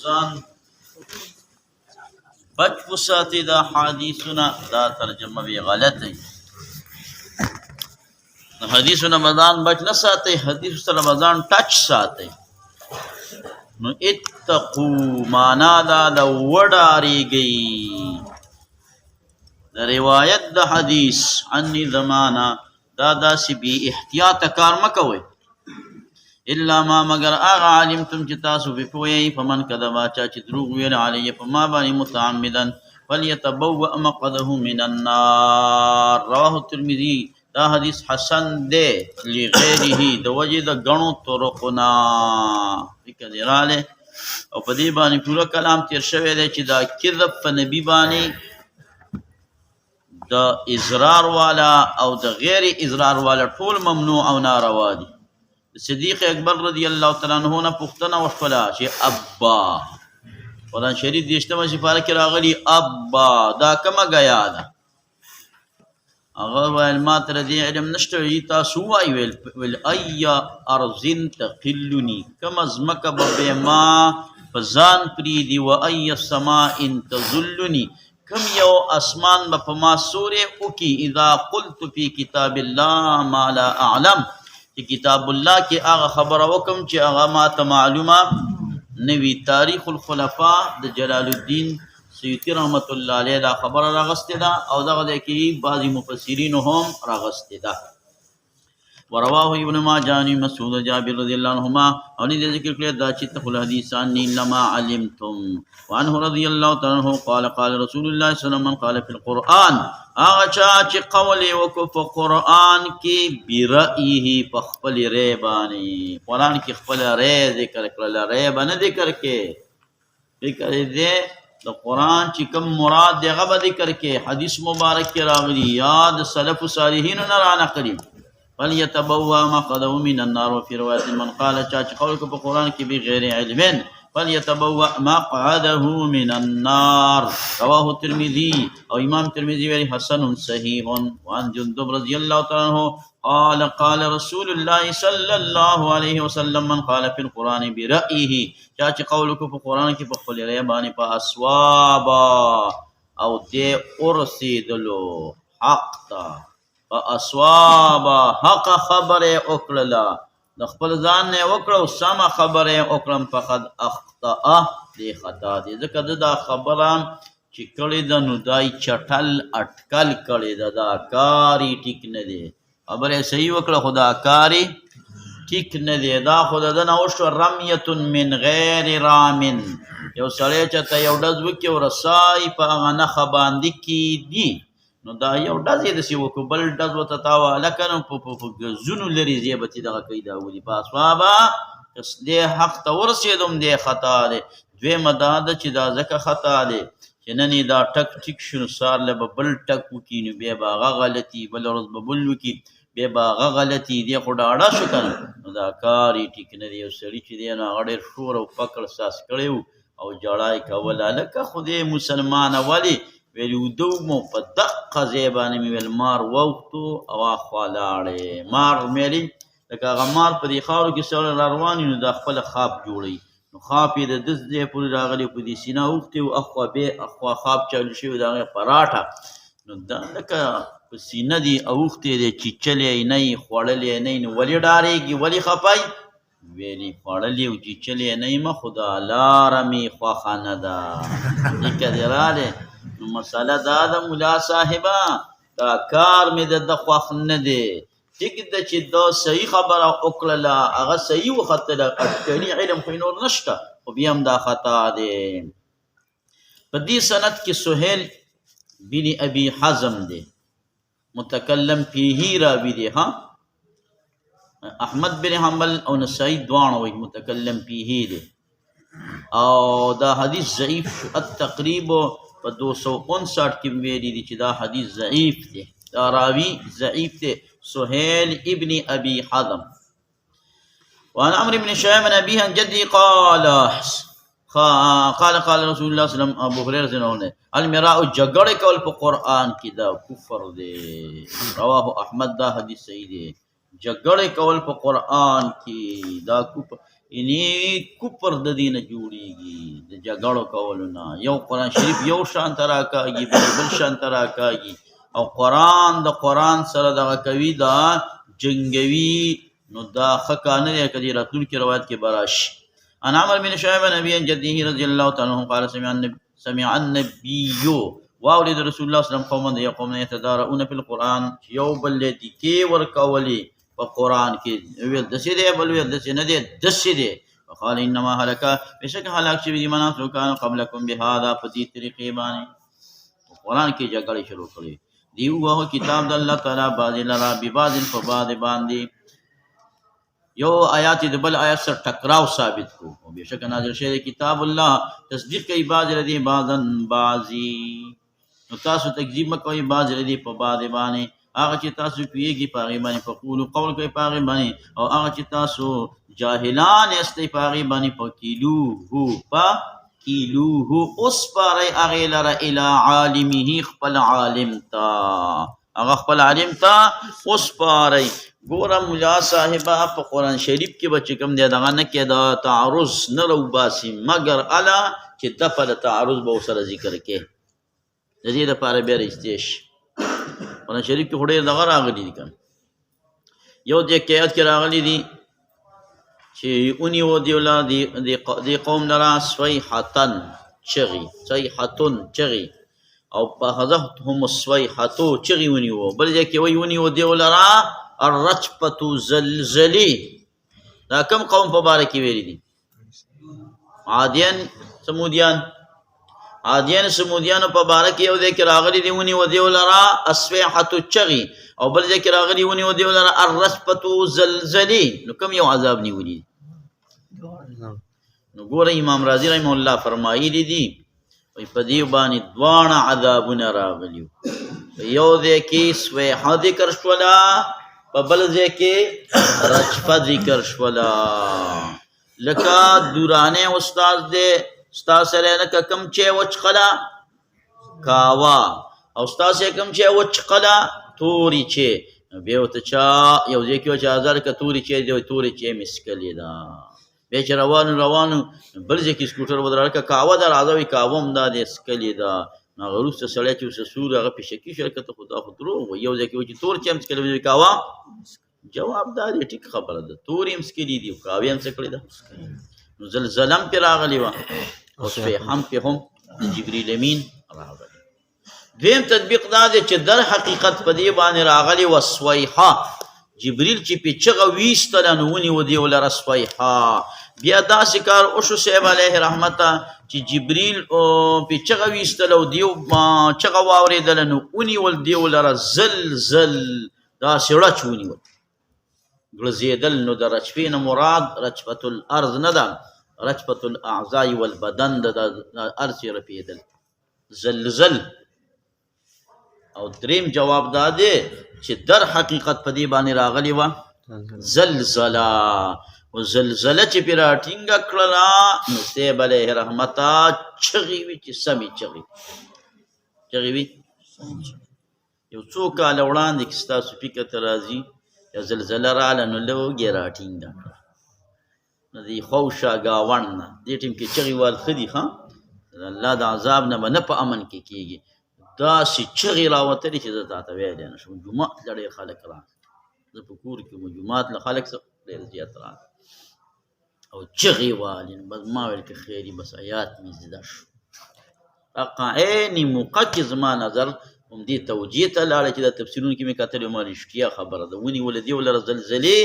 ځان بچ وساتي دا حدیثونه دا ترجمه وی غلطه حدیثونه مدان بچ نه ساتي حدیث سره مدان ټچ ساتي نو اتقو معنا دا د وډاریږي د روایت د حدیث عني زمانہ دا داسې بی احتیاط کار مکوئ الا ما مگر اغا علمتم چې تاسو به پوهی فمن کذبا چا چې دروغ ویل علی په ما باندې متعمدا فليتبوأ مقعده من النار رواه الترمذی دا حدیث حسن ده لغیره د وجه د غنو طرقنا وکړه او په دې باندې پوره کلام تیر شوی دی چې دا کذب په نبی باندې د اضرار والا او د غیر اضرار والا ټول ممنوع او ناروا دي صدیق اکبر رضی الله تعالی عنہ نه پوښتنه وشوله چې ابا قرآن شریف دیشتمه سپاره کې راغلی ابا دا کومه غیا ده هغه ویل ما تر دې علم نشته تاسو وایي ویل ایا ارزن تقلنی کما زمکه به ما فزان پریدي و ای السماء تذلنی کم یو اسمان په ما سورې او کی اذا قلت فی کتاب الله ما لا اعلم چې کتاب الله کې هغه خبره وکم چې هغه ما ته معلومه نوی تاریخ الخلفاء د جلال الدین سیوطی رحمت الله علیه دا خبره راغسته ده او دغه د کې بعضی مفسرین هم راغسته ده ورواه ابن ماجه عن مسعود جابر رضی الله عنهما او دې ذکر کړی دا چې تقول حدیثان لما علمتم وعنه رضی الله تعالی عنہ قال قال رسول الله صلی الله علیه وسلم من قال فی القرآن هغه چې قول وکړو په قرآن کې برأیه په خپل رأی باندې قرآن کې خپل رأی ذکر کړل رأی باندې ذکر کې ذکر دې د قرآن چې کوم مراد دی هغه ذکر کې حدیث مبارک کې راغلی یاد سلف صالحین نه را نقلی فليتبوأ مقعده من النار وفي رواية من قال چاچ قول کو په قرآن کې بغیر علم فليتبوأ مقعده من النار رواه الترمذي او امام ترمذی ویلی حسن صحیح وعن جندب رضی الله تعالی عنہ قال قال رسول الله صلى الله عليه وسلم من قال في القرآن برأيه چاچ قول کو په قرآن کې په خپل رأی باندې په اسوابا او دې ارسیدلو حق تا اسوابا حق خبره وکړه د خپل ځان نه وکړو سم خبره وکړم فقد اخطا دې خطا دې ځکه دا خبره چې کړي د نو دای چټل اٹکل کړي دا کاری ټیک نه دی خبره صحیح وکړه خدا کاری ټیک نه دی دا خدا د نو شو رمیه من غیر رامن یو سړی چې یو ډز وکي ورسای په غنه خباندې کی دی نو دا یو ډز د سی وکړو بل ډز وته تاوه لکنه په زونو لري زیبتی دغه قیدا ولي پاسوابا دې حق ته ورسېدم دې خطا دی دوی مداد چې دا زکه خطا دی چې نن دا ټک ټیک شنو سار له بل ټک وکي نو بیا باغه غلطي بل ورځ بل وکي بیا باغه غلطي دی خو ډاډه شو کنه نو دا کاری ټیک نه دی سړی چې دی نه اړ شور او پکړ ساس کړیو او جړای کول لکه خدای مسلمان ولی ویلو دو مو په دقه زیبانه می ویل مار وختو او خوالاړې مار مېلی لکه غمار په دې خاورو کې سره روان نو د خپل خواب جوړي نو خواب یې د دز دې پورې راغلی په دې سینا وختي او اخوا به اخوا خواب چل شي دا پراټه نو دا لکه په سینه دی او وختي دې چې چلې نه خوړلې نه ولی ډارېږي ولی خپای ویلی خوړلې او چې چلې نه ما خدا لارمي خواخانه ده دې کړه نو مساله دا د مولا صاحبہ دا کار مې د خوښ نه دی ټیک د چې دا صحیح خبره وکړله هغه صحیح وختله اټکلي علم خو نور نشته خو بیا هم دا خطا دی په دې سند کې سهیل بن ابي حزم دی متکلم فيه راوي دی ها احمد بن حنبل او نسائی دواړه وایي متکلم فيه دی او دا حدیث ضعیف التقریب په 259 کې ویلي دي چې دا حدیث ضعیف دی دا راوی ضعیف دی سهیل ابن ابي حزم وعن عمرو بن شعيب عن ابيه عن جدي قال قال رسول الله صلى الله عليه وسلم ابو هريره نے المراء جګړه کول په قران کې دا کفر دی رواه احمد دا حدیث صحیح دی جګړه کول په قران کې دا کفر یعنی کفر د دینه جوړیږي د جګړو کولو نه. یو قرآن شریف یو شان ته راکاږي بل شان ته راکاږي او قرآن د قرآن سره دغه کوي دا جنګوي، نو دا ښه کار نه دی. که دې راتلونکي روایت کې به راشي. عن عمرو بن شعيب نبي جده رضي الله تعالى عنه قال سمع النبي واولد رسول الله صلى الله عليه وسلم قوما يقومون يتدارؤون في القرآن یو بل دي کې ورکولي په قرآن کې ویل دسې دی بل ویل دسې نه دی دسې دی. وقال انما هلك بشک هلاک شوي دي من كان قبلكم بهذا په دې طریقې باندې قرآن کې جګړې شروع کړې دی. وهو کتاب د الله تعالی بعض لرا ببعض په بعض باندې یو آیات د بل آیات سره ټکراو ثابت کو. او بشک نازل شوی کتاب الله تصدیق کوي بعض لري بعضن بعضی، نو تاسو تکذیب مکوئ بعض لري په بعض باندې. هغه چې تاسو پیږي په هغې باندې فقولو قول کوي په هغې باندې، او هغه چې تاسو جاهلان یاستئ په هغې باندې فکیلوه اسپارئ هغې لره الی عالمه خپل عالم ته، هغه خپل عالم ته اسپارئ. ګوره ملا صاحبه په قرآن شریف کې به چې کوم دی دغه نه کې د تعرض نه راوباسي مګر اله چې دفع د تعرض به ورسره ذکر کې د دې دپاره بیا رایستې شي. قرآن شریف کې خو ډېر دغه راغلي دي که یو دې کې آیت کې راغلي دي چې ونیو دې قوم لره صیحتن چغې صیحتن چغې او فاخذتهم الصیحة چغې ونیو. بل ځای کې وایي ونیو دې لره الرجفة زلزلی. دا کم قوم په باره کې ویلي دي؟ عادیان سمودیانو په باره کې یو ځای کې راغلي دي ونیو دې لره الصیحة چغې، او بل ځای کې راغلي ونیو دې لره الرجفة زلزلی. نو کوم یو عذاب نیولي دي؟ نو ګوره امام رازي رحمه الله فرمایلي دي وایي په دې باندې دواړه عذابونه راغلي. یو ځای کې صیحه ذکر شوله، په بل ځای کې رجفه ذکر شوله. لکه دورانې استاد دی ستا سره لکه کوم چې وچخله کاوه او ستا سره کوم چې وچخله تورې چې بیا ورته چا یو ځای کې چې هزار که تورې چې دی تورې چې یې مسکلې ده. بیا چې روانو بل ځای کې سکوټر ودراره که کاوه ده راځه وایي کاوه هم دا دی سکلې ده. نو هغه وروسته سړی چې ورسه سور هغه پېشکي شو که ته خو دا خو دروغ وایي. یو ځای کې وایي چې تور چې هم څکلی وایي کاوه جواب دا دی ټیک خبره ده تورې هم څکلي دي او کاوې هم څکلې ده. نو زلزله هم پرې راغلې وه او صیحه هم پرې هم د جبریل امین راغلی. دویم تطبیق دا دی چې در حقیقت په دې باندې راغلې وه صیحه جبریل چې پې چغه ویستله نو ونیو دې ولره صیحه. بیا داسې کار وشو صاحب علیه رحمته چې جبریل پې چغه ویستله او دیو چغه واورېدله نو ونیول دې ولره زلزل داسې رچ ونیول ګړزېدل. نو د رچفې نه مراد رچفة الارض نه ده، رچفة الاعضاء والبدن ده د ارض یې رپېدل زلزل. او دریم جواب دا دی چې در حقیقت په دې باندې راغلی وه زلزله. او زلزله چې پرې راټینګه کړله نو صاحب علیه رحمته چغې وي چې سمې چغې وي. یو څو کاله وړاندې که ستاسو فکر ته راځي یو زلزله راغله نو لږ یې راټینګه کړه نو د خوشه ګاونډ نه دې ټیم کې چغې وال ښه دي ښه الله د عذاب نه به نه په امن کې کېږي. داسې چغې راوتلې چې زه تاته ویلی نه شم. جومات له ډېر خلک راغلل، زه په کور کې وم جومات له خلک څخه ډېر زیات راغلل او چغې والې. نو بس ما ویل که خیري بس آیات مې زده شو. هغه عیني موقع کې زما نظر همدې توجیه ته لاړه چې دا تفسیرونو کې مې کتلې ما رښتیا خبره ده. ونیوله دې ولره زلزلې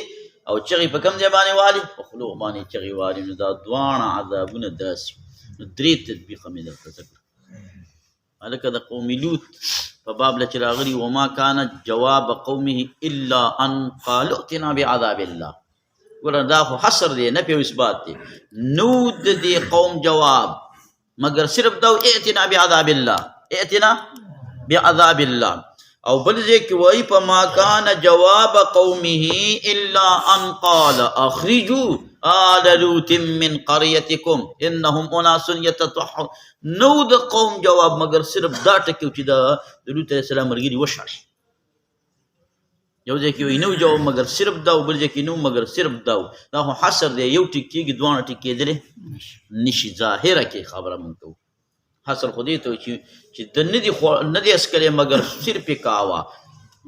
او چغې په کوم ځای باندې والي؟ په خولو باندې چغې والي. نو دا دواړه عذابونه داسې نو درې تطبیقه مې درته ذکر هلکه د قوم لوط په باب له چې راغلي وما کان جواب قومه الا ان قالوا ائتنا بعذاب الله. ګوره دا خو حصر دی نفي او اثبات دی. نو د دې قوم جواب مګر صرف دا ائتنا بعذاب الله ائتنا بعذاب الله. او بل ځای کې وایي فما کان جواب قومه الا ان قال اخرجوا آل لوط من قريتكم انهم اناس يتطهرون. نو د قوم جواب مگر صرف دا ټکی چې د لوط علیه السلام ملګري وشړي یو ځای کې وایي نو جواب مګر صرف دا و، بل ځای کې نو مګر صرف دا و. دا خو حصر دی، یو ټیک کېږي دواړه ټیک کېدلی نشي. ظاهره کې خبره مونږ کوو. حصر خو دې ته وایي چې ته نه دی اسکلی مګر صرف یې کاوه،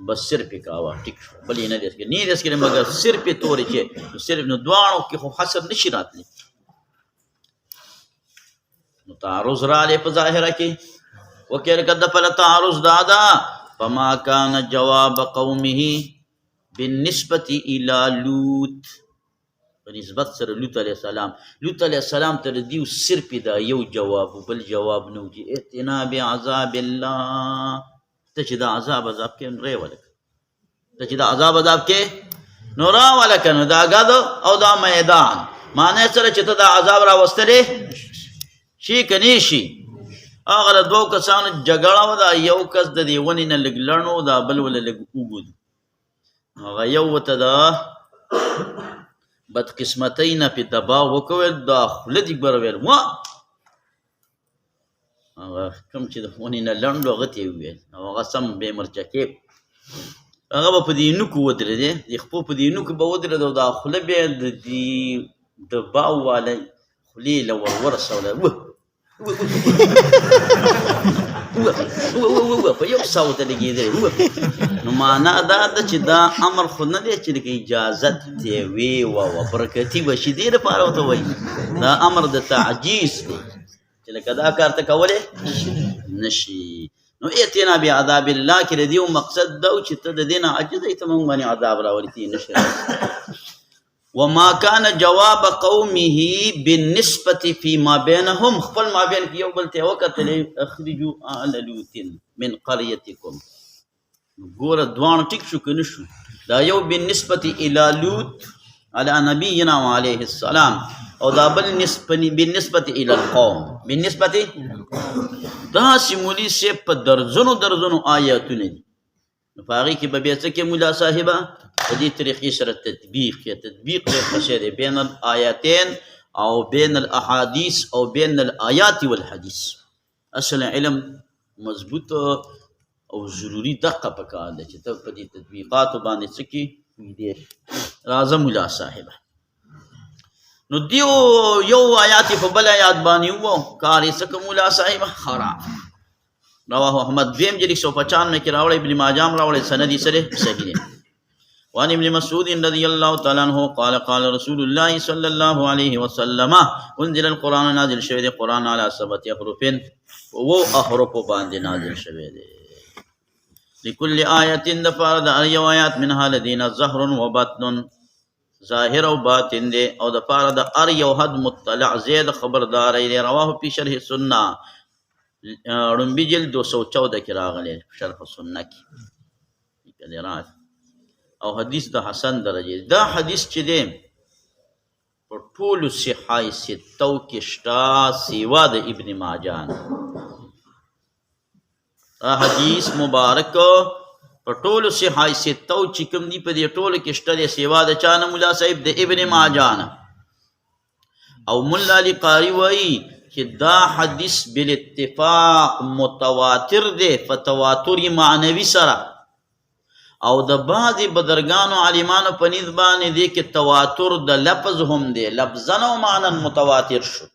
بس صرف یې کاوه ټیک شو، بل یې نه دی اسکلی، نه دی اسکلی مګر صرف یې تورې چې صرف نو دواړو کې خو حصر نشي راتلی. نو تعرض رالی په ظاهره کې وکړه که د پله تعرض دا ده فما كان جواب قومه بالنسبة الى لوط، په نسبت سره لوط علیه السلام. لوط علیه السلام ته د دیو صرف دا یو جواب بل جواب نه و چې ائتنا بعذاب الله، ته چې دا عذاب کې ری ولکه، ته چې دا عذاب کې نو را ولکه، نو دا ګد او دا میدان معنی سره چې ته دا عذاب راوستلی شي که نه شي. هغه د دوو کسانو جګړه وه، دا یو کس د دې ونې نه لږ لڼ و، دا بل وله لږ اوږد. هغه یو ورته د بدقسمتۍ نه پې دباو وکویل، دا خوله دې ګوره ویل وا، هغه کوم چې د ونې نه لنډ و هغه ته یې وویل، او هغه سم بې مرچکې هغه به په دې نوکو ودرېدې، د خپو په دې نوکو به ودرېد او دا خوله بیا د دې دباو والی خولې له ورورسوله په یو ساو ته لګېدلی. نو معنا دا ده چې دا امر خو نه دی چې لکه اجازت دی وی وه برکتي به شي، دې لپاره ورته وایي دا امر د تعجیز دی چې لکه دا کار ته کولی نشي. نو ائتنا بعذاب الله کې د دې مقصد دا و چې ته د دې نه عاجزی ته موږ باندې عذاب راولي ته یې نشي. وما كان جواب قومه بالنسبة فيما بينهم، خپل ما بین کې یو بل ته وکتلې اخرجوا آل لوط من قريتكم، ګوره دواړه ټیک شو که نه شو. دا یو بالنسبة الى لوط على نبينا وعليه السلام، او دا بل بالنسبة الى القوم بالنسبة دا سیمولی سے په درزنو درزنو آیاتونه دي. نو په هغې کې به بیا څه کې مولا صاحبه په دې طریقې سره تطبیق یا تطبیق ډېر ښه شی دی بین الآیتین او بین الاحادیث او بین الآیات والحدیث. اصل علم مضبوط او ضروري دقه پکار دی چې ته په دې تطبیقاتو باندې څه کې پوهېدی. راځه مولا صاحبه. نو دیو یو آیات په بل آیات باندې وو کار یې څه که مولا صاحبه خراب. رواه احمد دویم جلد 195 کې راوړی، ابن ماجه هم راوړی، سند یې سره صحیح دی. وعن ابن مسعود رضی الله تعالی عنہ قال قال رسول الله صلی الله علیه وسلم انزل القرآن، نازل شوی دی قرآن علی 7 احرف، و احرف باندې نازل شوی دی. لكل آیت دپاره د هر یو آیات منها لدینا ظهر و باطن، ظاهر او باطن دی، او دپاره د هر یو حد مطلع زید خبرداری دی. رواه فی شرح سنه، رنبی جلد 214 کې راغلی شرح سنه کې او حدیث د حسن درجه. دا حدیث چې دی په ټولو صحای ستو کې شته سیوا د ابن ماجه نه. دا حدیث مبارک په ټولو صحای ستو چې کوم دی په دې ټولو کې شته دی سیوا د چا نه؟ مولا صاحب د ابن ماجه نه. او مولا علی قاری وایي کہ دا حدیث بالاتفاق متواتر دے فتواتر معنوی سرا، او دا بعضی بدرگانو علیمانو پنید بانے دے کہ تواتر دا لفظ هم دے، لفظن و معنن متواتر شو.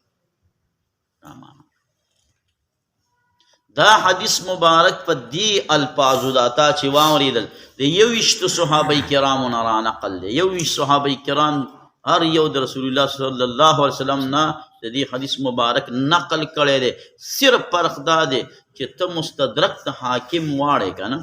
دا حدیث مبارک پا دی الفاظو داتا چی واوریدل دے یویشت صحابہ کرامو نرا نقل دے، یویشت صحابہ کرام ہر یو د رسول اللہ صلی اللہ علیہ وسلم نا دی حدیث مبارک نقل کرے دے. صرف فرق دا دے کہ تا مستدرک تا حاکم واڑے کا نا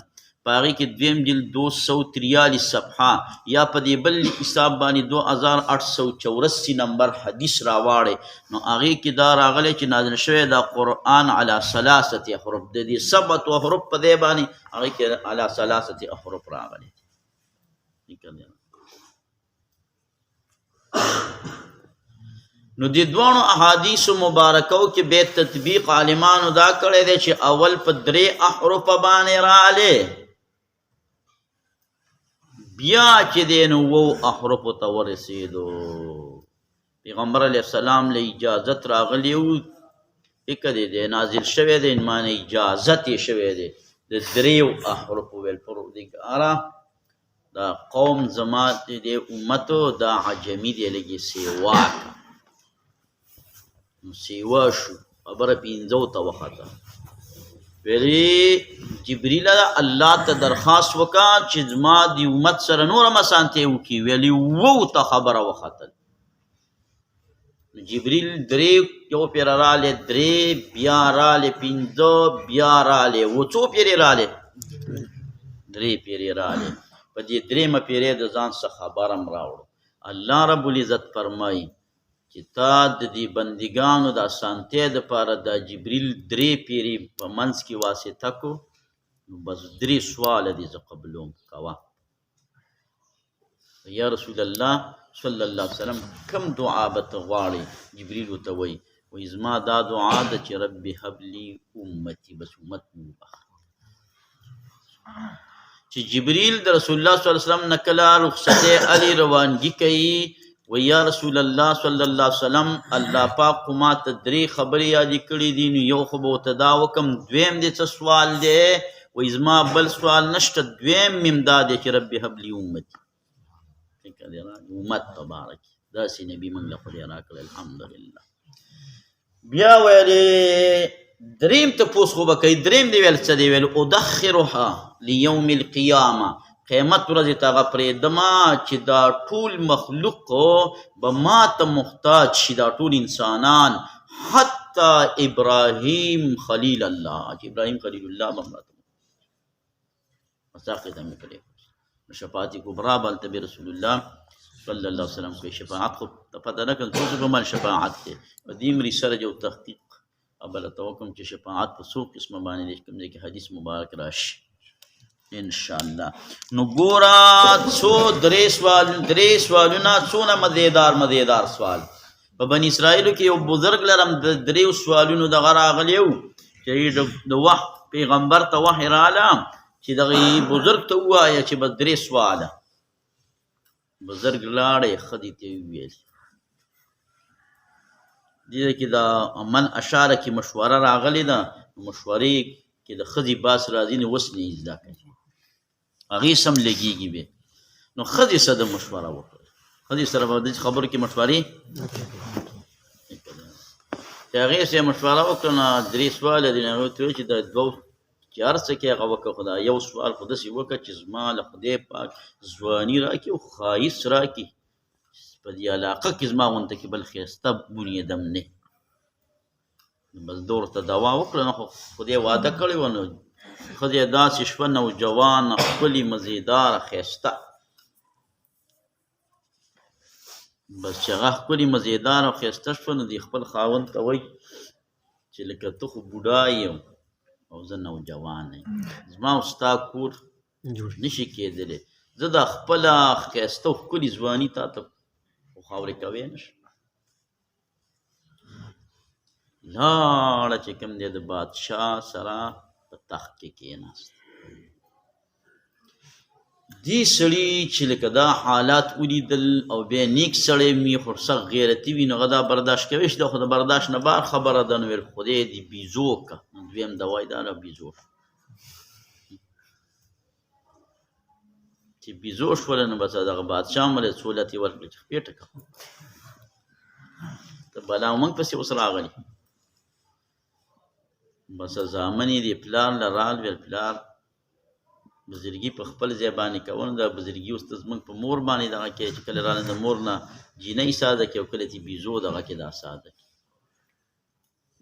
پاگی کی دویم جلد 243 صفحہ یا پا دی بل حساب بانی 2884 نمبر حدیث را واڑے. نو آگی کی دا راغلے چی نازل شوی دا قرآن علی ثلاثت احرف دے دی سبت و احرف پا دے بانی آگی کی علی ثلاثت احرف راغلے. نو دی دوانو احادیث مبارکو کی بے تطبیق عالمانو دا کرے دے چی اول پا 3 احرف بانے رالے، بیا چی دینو وہ احرف تورسیدو. پیغمبر علیہ السلام لے اجازت راغلیو ایک دے نازل شوے دے انمانے اجازت شوے دے 3 احرف ویل پرو دیکھ آرہ دا قوم زما د امتو دا عجمی دی لګي سیوا سیوا شو خبره پینځو ته وخته ویلي جبريل الله ته درخواست وکا چې زما د امت سره نور مسانته وکي ویلي وو ته خبره وخته جبريل درې یو پیر رااله درې بیا رااله پینځو بیا رااله و څو پیر رااله درې پیر رااله په دې درې م پیرې د ځان څخه خبرم راوړ الله رب العزت فرمایي چې تا د دې بندګانو د اسانتیا د پاره د جبريل درې پیری په منځ کې واسطه کو بس درې سوال دي ز قبلوم کوا یا رسول الله صلی الله علیه وسلم کم دعا به غواړي جبريل ته وای و ازما دا دعا د چې رب هب لي امتي بس امت مبخ چې جبريل د رسول الله صلی الله علیه وسلم نکلا رخصت علی روانگی کوي و یا رسول الله صلی الله علیه وسلم الله پاک ما ته درې خبرې یاد کړې دي نو یو خو به تدا وکم دویم دې څه سوال دی و ازما بل سوال نشته دویم ممداد چې رب هب لي امتي امت تبارک دا سی نبی من له خدای راکړ الحمدلله بیا ویلې دریم ته پوس خو به کوي دریم دی ویل څه دی ویل ادخرها لیوم القیامه قیامت ورځ ته هغه پرېږدمه چې دا ټول مخلوق به ما ته محتاج شي دا ټول انسانان حتی ابراهیم خلیل الله چې ابراهیم خلیل الله به مراته مساقې ته مې کړی شفاعت کبرا بلته به رسول الله صلی الله علیه وسلم کوي شفاعت خو پته نه کوم څه په مال شفاعت دی په دې مری سره جو تحقیق ابل توکم چې شفاعت په څو قسمه باندې کوم دی کې حدیث مبارک راشي ان شاء الله نو ګورا څو درې سوالونه څونه مزیدار سوال په بنی اسرائیل کې یو بزرګ لرم د درې سوالونو د غراغلیو چې د وحی پیغمبر ته وحی رااله چې دغه بزرګ ته وایي چې بس درې سواله بزرګ لاړې خدي ته ویل دې کې دا من اشاره کې مشوره راغلی ده مشورې کې د خدي باس راځي نو وسنی زده کوي هغه سم لګيږي به نو خدي سره د مشوره وکړه خدي سره به د خبرو کې مشورې هغه سره مشوره وکړه درې سوال دي نو ته چې د دوه چار څه کې هغه وکړه خدای یو سوال خو داسې وکړه چې زما له خدای پاک ځواني راکړي او ښایست راکړي په دې علاقه کې زما غونته کې بل ښایسته بنیادم نه بس دور ته دوا وکړه نو خدای وعده کړی و نو خدای داسې شپه نوجوان ښکلې مزیداره ښایسته بس چې هغه ښکلې مزیداره او ښایسته شوه نو د خپل خاوند ته وایي چې لکه ته خو بوډا یم او زه نوجوان یم زما او ستا کور نشي کېدلی زه د خپله ښایسته او ښکلې ځواني تا ته خاورې کوې نه شم لاړه چې کوم دی د بادشاه سره په تخت کې کېناست دې سړي چې لکه دا حالات ولیدل او بیا نیک سړی مې خو سخت غیرتي وي نو هغه دا برداشت کوي چې دا خو د برداشت نه بار خبره ده نو ویل خدای دې بیزو که دویم دوای دا نه بیزو چې بیزو شوله نو بس دغه بادشاه مله سهولت یې ورکړه چې خپې ټکه ته بلا موږ پسې اوس راغلي بس زامن یې د پلار له رال ویل پلار بزرګي په خپل ځای باندې کول دا بزرګي اوس ته زموږ په مور باندې دغه کې چې کله رانه د مور نه جینۍ ساده کې او کله چې بیزو دغه کې دا ساده کې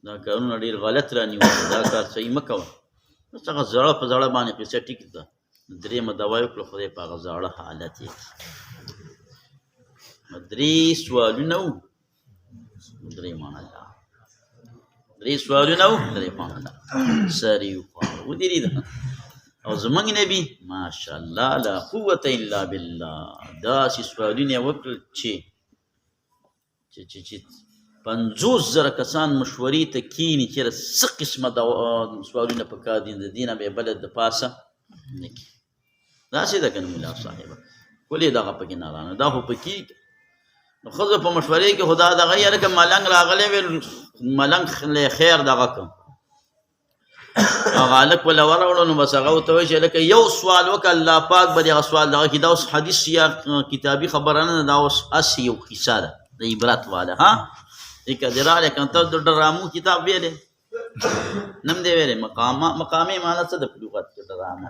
دا کارونه ډېر غلط رانیول دا کار صحیح مه کوه بس هغه زړه په زړه باندې قصه ټیک ده درېیمه دوا یې وکړه خدای په هغه زاړه حالت یې درې سوالونه وو درې مانه درې سوالونه وو درې مانه سری وخواره ودرېده او زمونږ نبي ماشاءالله لا قوة الا بالله داسې سوالونه یې وکړل چې 50,000 کسان مشورې ته کښېني چېرې څه قسمه سوالونه پکار دي د دې نه به یې بله د پاسه نه کړي داسې ده که نه ملا صاحبه ولې دغه پکې نارانه دا خو پکې نو ښځه په مشورې کې خو دا دغه یې لکه ملنګ راغلی وی ملنګ خیر دغه کړم هغه هلک وله وراوړو نو بس هغه ورته وایي چې هلکه یو سوال وکړه الله پاک به دې هغه سوال دغه کړي. دا اوس حدیث یا کتابي خبره نه ده، دا اوس هسې یو قصه ده د عبرت واله. ها دې که دې راغلی که ته د ډرامو کتاب ویلی نه م دې ویلی مقامي معنی څه د په لغت کې ډرامه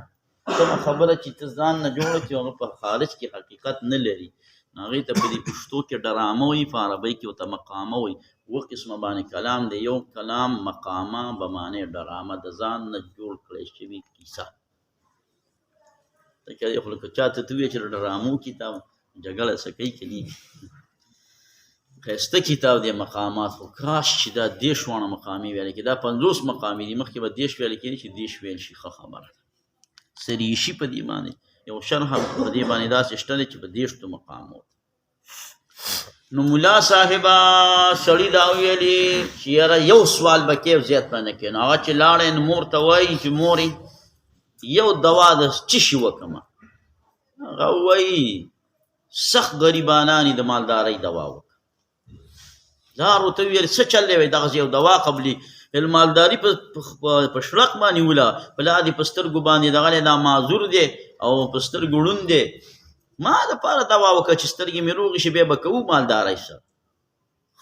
کومه خبره چې ته ځان نه جوړه چې هغه په خارج کې حقیقت نه لري نو هغې ته په دې پښتو کې ډرامه وایي، په عربۍ کې ورته مقامه وایي. اووه قسمه باندې کلام دی، یو کلام مقامه به معنی ډرامه د ځان نه جوړ کړی شوي کیسه. خو لکه چا ته ته ووایې چې د ډرامو کتاب جګړه څه کوي که نه ښایسته کتاب دی مقامات، خو کاش چې دا دېرش واړه مقامې ویلی کړي. دا 50 مقامې دي، مخکې به دېرش ویلی کېدي چې دېرش ویل شي ښه خبره ده. سریشي په دې باندې یو شرح په دې باندې داسې شته دی چې په 30 مقامو. نو ملا صاحبه سړي دا ویلي چې یاره یو سوال به کې زیات به نه کوې. نو هغه چې لاړی نو مور ته وایي چې مورې یو دوا د څه شي وکړمه؟ هغه وایي سخت غریبانان د مالدارۍ دوا وکړه. زار ورته وویل څه چل دی؟ وایي دغسې یو دوا قبلي مالداري په شړق باندې وله، په لا دې په سترګو باندې دغه دا معذور دی او په سترګو ړوند دی، ما دپاره دوا وکړه چې سترګې مې روغې شي بیا به کوو مالدارۍ سره.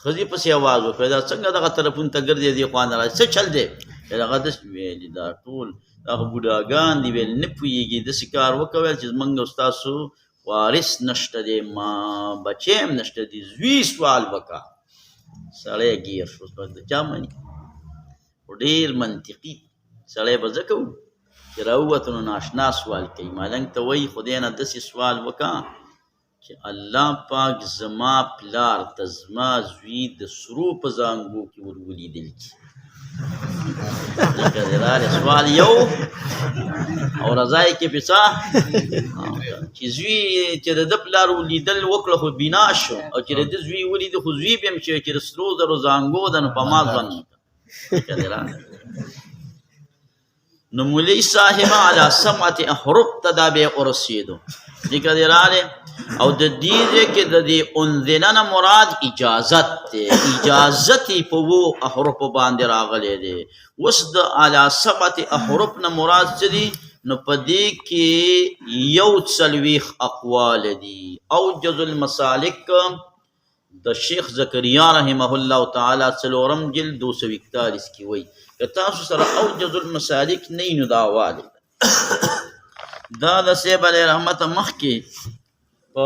ښځې پسې اواز وکړه دا څنګه دغه طرفون ته ګرځې دې خوا نه راځي څه چل دی؟ هغه داسې ویلي دا ټول دغه بوډاګان دي ویل نه پوهېږي داسې کار وکړه ویل چې زمونږ او ستاسو وارث نشته دی، ما بچی هم نشته دی، زوی سوال وکړه. سړی ګیر شو د چا مني؟ خو ډېر منطقي سړی به ځکه و چې راووتو نو ناشنا سوال کوي. مالنګ ته وایي خدای نه داسې سوال وکړه چې الله پاک زما پلار ته زما زوی د سرو په زانګو کې ورولیدل کړي. لکه دې راغلی سوال یو او رضای کې پې څه چې زوی چې د ده پلار ولیدل وکړه خو بنا شو، او چې د ده زوی ولیده خو زوی به هم چې د سرو زرو زانګو ده نو په ما ژوند وکړه. نو مولوي صاحب علی سمعت احرف ته دا بیا ورسېدو ذکر دی راغلی. او د دې ځای کې د دې انزله نه مراد اجازت دی، اجازت یې په 2 احرفو باندې راغلی دی. اوس د علی سمعت احرف نه مراد څه دي؟ نو په دې کې 41 اقوال دي. اوجز المسالک د شیخ زکریا رحمه الله تعالی 4م جلد 241 کې وایي که تاسو سره اوجز المسالک نه وي نو دا والی دا د صاحب علیه رحمته مخکې په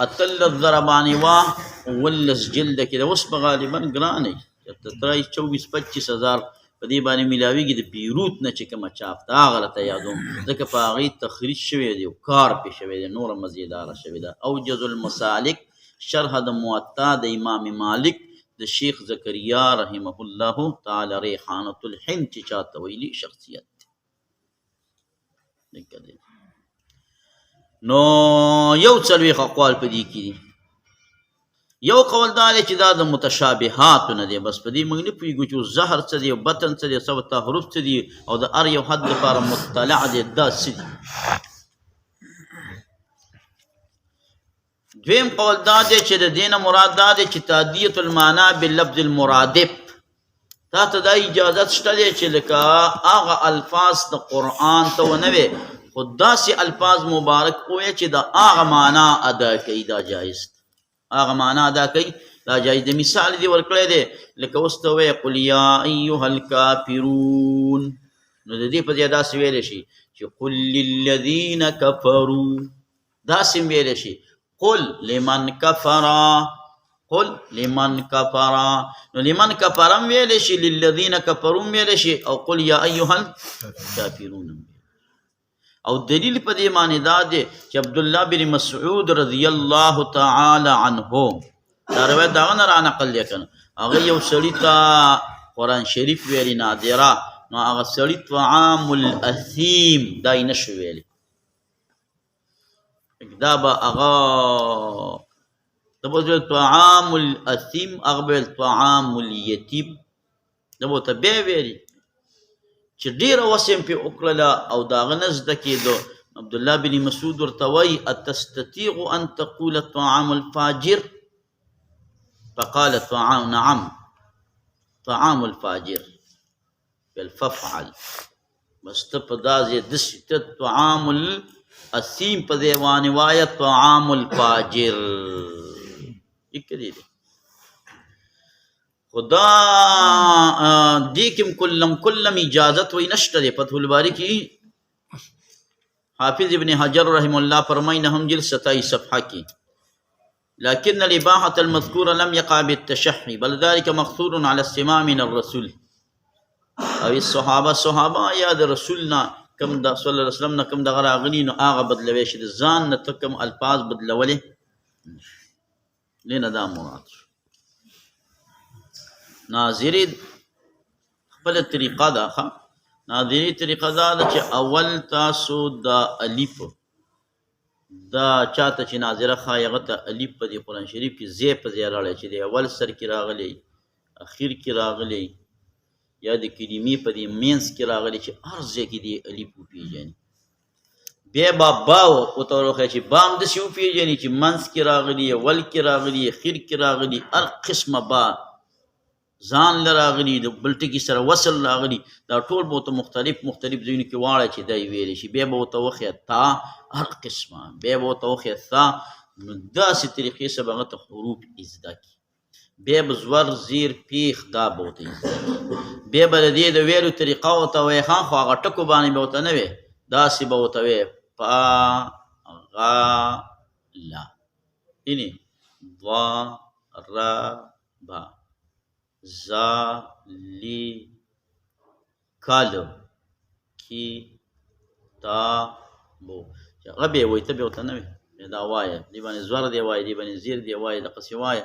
18 زره باندې وه 19 جلده کې ده. اوس په غالبا ګرانې 24-25 هزار په دې باندې میلاویږي د بیروت نه چې کومه چاپ ده هغه راته یادوم ځکه په هغې تخریج شوی دی او کار پې شوی دی نوره مزیداره شوې ده. اوجز المسالک شرح د موطا د امام مالک د شیخ زکریا رحمه الله تعالی ریحانة الهند چې چاته ویلي شخصیت دی. نو 41 اقوال په دې کې دي. یو قول دا دی چې دا د متشابهاتو نه دی، بس په دې موږ نه پوهېږو چې زهر څه دی او بطن څه دی او سبت حروف څه دي او د هر یو حد لپاره مطلع دی دا څه دي. دویم قول دا دی چې د دې نه مراد دا دی چې تادیة المعنی باللفظ المرادف. تا ته دا اجازت شته دی چې لکه هغه الفاظ د قرآن ته ونه وې خو داسې الفاظ مبارک ووایې چې د هغه معنا ادا کوي، دا جایز دی. هغه معنا ادا کوي دا جایز دی. مثال دې ورکړی دی لکه اوس ته وایې قل یا ایها الکافرون نو د دې په ځای داسې ویلی شي چې قل للذین کفروا، داسې ویلی شي قل لمن کفرا، قل لمن کفرا. نو لمن کفرم ویلی شي، للذین کفرون ویلی شي او قل یا ایها الکافرون. او دلیل په دې معنی دا دی چې عبدالله بن مسعود رضی الله تعالی عنه دا روایت دغه نه رانقل دی که نه هغه یو سړي ته قرآن شریف ویلي نادره نو هغه سړي طعام الاثیم دا یې نشو ویلی دا به هغه دا به ویل طعام الاثیم هغه به ویل طعام الیتیم دا به ورته بیا ویلي چې ډېره وسې هم پې وکړله او د هغه نه زده کېدو. عبدالله بن مسعود ورته وایي اتستطیع ان تقول طعام الفاجر؟ فقال نعم طعام الفاجر. فافعل بس ته په دا ځای داسې ته طعام الاسیم په ځای باندې وایه طعام الفاجر ټیک دی خدا دې کې کلم اجازت وی نشته دی فتح الباری کې حافظ ابن حجر رحم الله فرمائی نهم جلد 27 صفحہ کی لكن الإباحة المذكورة لم يقع بالتشحي بل ذلك مقصور على السماع من الرسول او صحابه یا د رسولنا کم د صلی الله علیه وسلم نه کم د غراغلی نو هغه بدلوي شي د ځان نه تکم الفاظ بدلولې لنه دا مراد ناظری خپل طریقه دا ناظری طریقه دا چې اول تاسو د الف دا چاته چې ناظره خایغه ته الف په دې قرآن شریف کې زی په زی راړی چې د اول سر کې راغلی اخیر کې راغلی یا د کلمې په دې مینس کې راغلی چې هر ځای کې دې الف وپېژني بیا به با ورته وروښیه چې با هم داسې وپېژني چې منځ کې راغلي اول کې راغلي اخیر کې راغلي هر قسمه با ځان له راغلي د بل ټکي سره وصل راغلي دا ټول به ورته مختلف ځایونو کې واړه چې دا یې ویلی شي بیا به ورته وښیه تا هر قسمه بیا به ورته وښیه ثا نو داسې طریقې سره به هغه ته حروف زده کړي بیا به زور زیر پیخ دا به ورته زده کړي بیا به د دې د ویلو طریقه ورته وایي خان خو هغه ټکو باندې به ورته نه وی داسې به ورته وی پا غا لا اینې ضا را با زا لی کال کی تا بو هغه به وایي ته به ورته نه وی دا وایه دې باندې زور دی وایه دې باندې زیر دی وایه دقسې وایه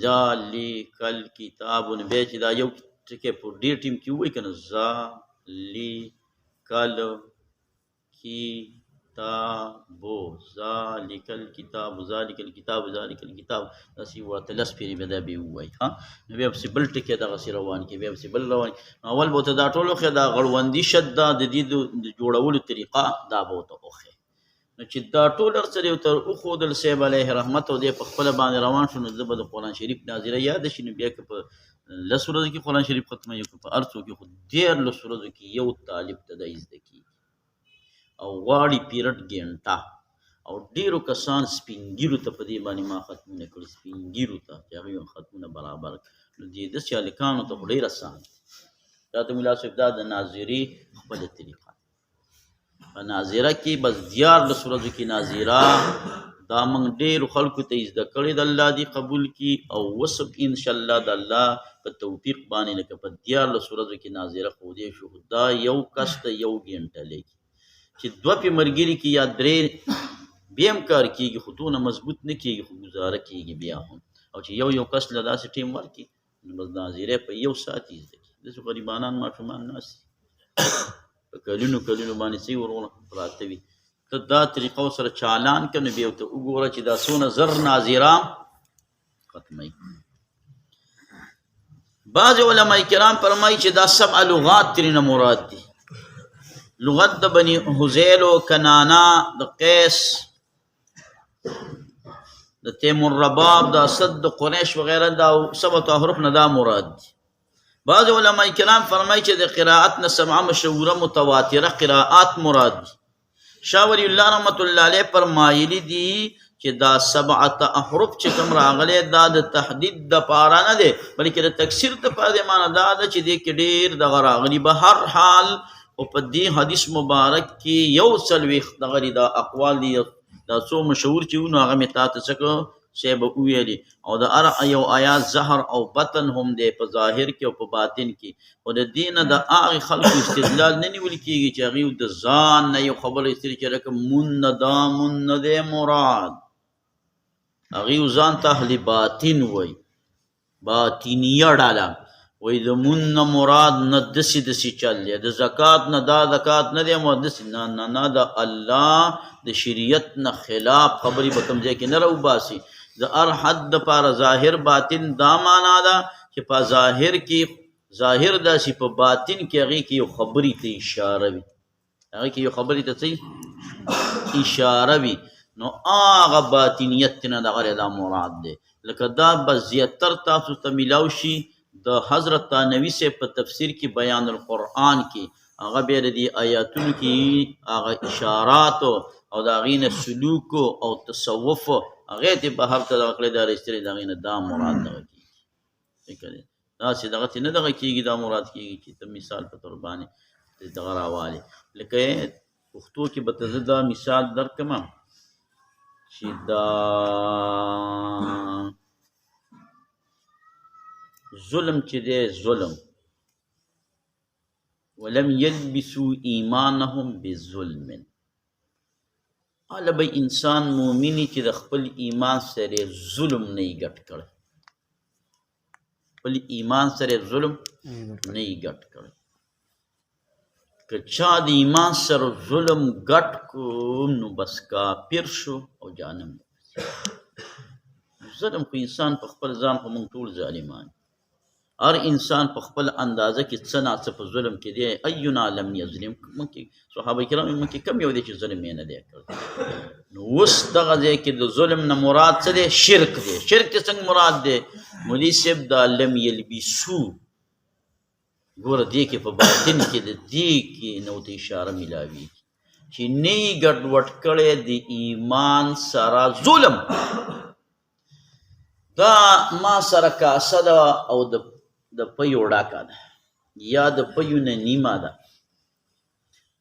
زا لی کل کتابون بیا چې دا یو ټکی په ډېر ټیم کې ووایي که نه زا لی کل کتابو ذالک الکتاب ذالک الکتاب ذالک الکتاب داسې ورته لس پیرې به دا بیا ووایي نو بیا پسې بل ټکی دغسې روان کړي بیا پسې بل روان اول به ورته دا ټول وښیه دا غړوندي شد دا د دې د جوړولو طریقه دا به ورته وښیه نو چې دا ټول هر څه ورته وښودل صاحب علیه رحمت او دی په خپله باندې روان شو نو زه به د قرآن شریف ناظره یاده شي نو بیا که په 10 ورځو کې قرآن شریف ختموي که په هر څو کې خو 13 ورځو کې یو طالب ته دا زده کېږي او غواړي پیرډ ګنټه او ډېرو کسان سپین ږیرو ته په دې باندې ما ختمونه کړي سپین ږیرو ته چې هغوی هم ختمونه برابر نو دې داسې هلکانو ته خو ډېر اسان دی دا ته ملا صاحب دا د ناظرې خپله طریقه په ناظره کې بس 14 ورځو کې ناظره دا موږ ډېرو خلکو ته زده کړې د الله دې قبول کړي او وسب انشاءالله د الله په توفیق باندې لکه په 14 ورځو کې ناظره ښودی شو دا یو کس ته یو ګنټه لګي چې دوه پې ملګري کې یا درې بیا هم کار کېږي خو دونه مضبوط نه کېږي خو ګزاره کېږي بیا هم او چې یو کس له داسې ټیم ورکړي نو بس ناظرې په یو ساعت یې زده کړي داسې غریبانان ماشومان ناست په کلونو باندې څه ورونه پراته وي ته دا طریقه ورسره چالان کړه نو بیا ورته وګوره چې دا څونه زر ناظره ختموي بعض علماء کرام فرمایي چې دا 7 لغات ترېنه مراد دي لغت د بني حذیل و کنانا د قیس د تیمور رباب د اسد د قریش وغیره دا 7 احرف نه دا مراد دي بعض علماء کرام فرمایي چې د قرائت نه 7 مشهوره متواتره قرائات مراد دي شاه ولی الله رحمت الله علیه فرمایلی دي چې دا 7 احرف چې کوم راغلي دا د تحدید د پاره نه دی بلکې د تکثیر د پاره معنی دا ده چې دې کې ډېر دغه راغلي به هر حال او په دې حدیث مبارک کې یو څلوېښت دغه دا اقوال دي دا څو مشهور چې وو نو هغه مې تا ته څه کړو صاحب وویلي او د هر یو آیات ظهر او بطن هم دی په ظاهر کې او په باطن کې خو د دې نه د هغې خلکو استدلال نه نیول کېږي چې هغوی د ځان نه یو خبره ایستلې چې لکه مون نه دا مون نه دی مراد هغوی ځان ته اهل باطن وایي باطنیه ډله وای د مون نه مراد نه داسې چل دی د زکات نه دا زکات نه دی مراد داسې نه د الله د شریعت نه خلاف خبرې به کوم ځای کې نه راوباسي د هر حد دپاره ظاهر باطن دا معنا ده چې په ظاهر کې ظاهر داسې په باطن کې هغې کې یو خبرې ته اشاره وي هغې کې یو خبرې ته څه اشاره وي نو هغه باطنیت نه دغه دا مراد دی لکه دا به زیاتر تاسو ته میلاو شي د حضرت نبی سے په تفسیر کې بیان القرآن کې هغه بیا د دې آیاتونو کې هغه اشارات او د هغې نه سلوک او تصوف هغې ته بهر ته دغه کړی دا رایستلی د هغې نه دا مراد دغه کېږي داسې دغه ته نه دغه کېږي دا مراد کېږي چې ته مثال په طور باندې دغه راوالې لکه پښتو کې به ته زه دا مثال درکړم چې دا ظلم چې دی ظلم ولم یلبسوا ایمانهم بظلم هله به انسان مومنی چې د خپل ایمان سره ظلم نه یې ګډ کړی خپل ایمان سره ظلم نه یې ګډ کړی که چا د ایمان سره ظلم ګډ کو نو بس کافر شو او جهنم ظلم خو انسان په خپل ځان خو موږ ټول ظالمان هر انسان په خپل اندازه کې څه ناڅه په ظلم کې دی اینا لم یظلم موږ کې صحابه کرام موږ کې کم یو دی چې ظلم یې نه دی کړی نو اوس دغه ځای کې د ظلم نه مراد څه دی شرک دی شرک څنګه مراد دی مولوي صاحب دا لم یلبسو ګوره دې کې په باطن کې د دې کې نو ته اشاره ملاوي چې نه یې ګډوډ کړی د ایمان سره ظلم دا ما سره کاسه ده او د پیو ډاکه ده یا د پیو نه نیمه ده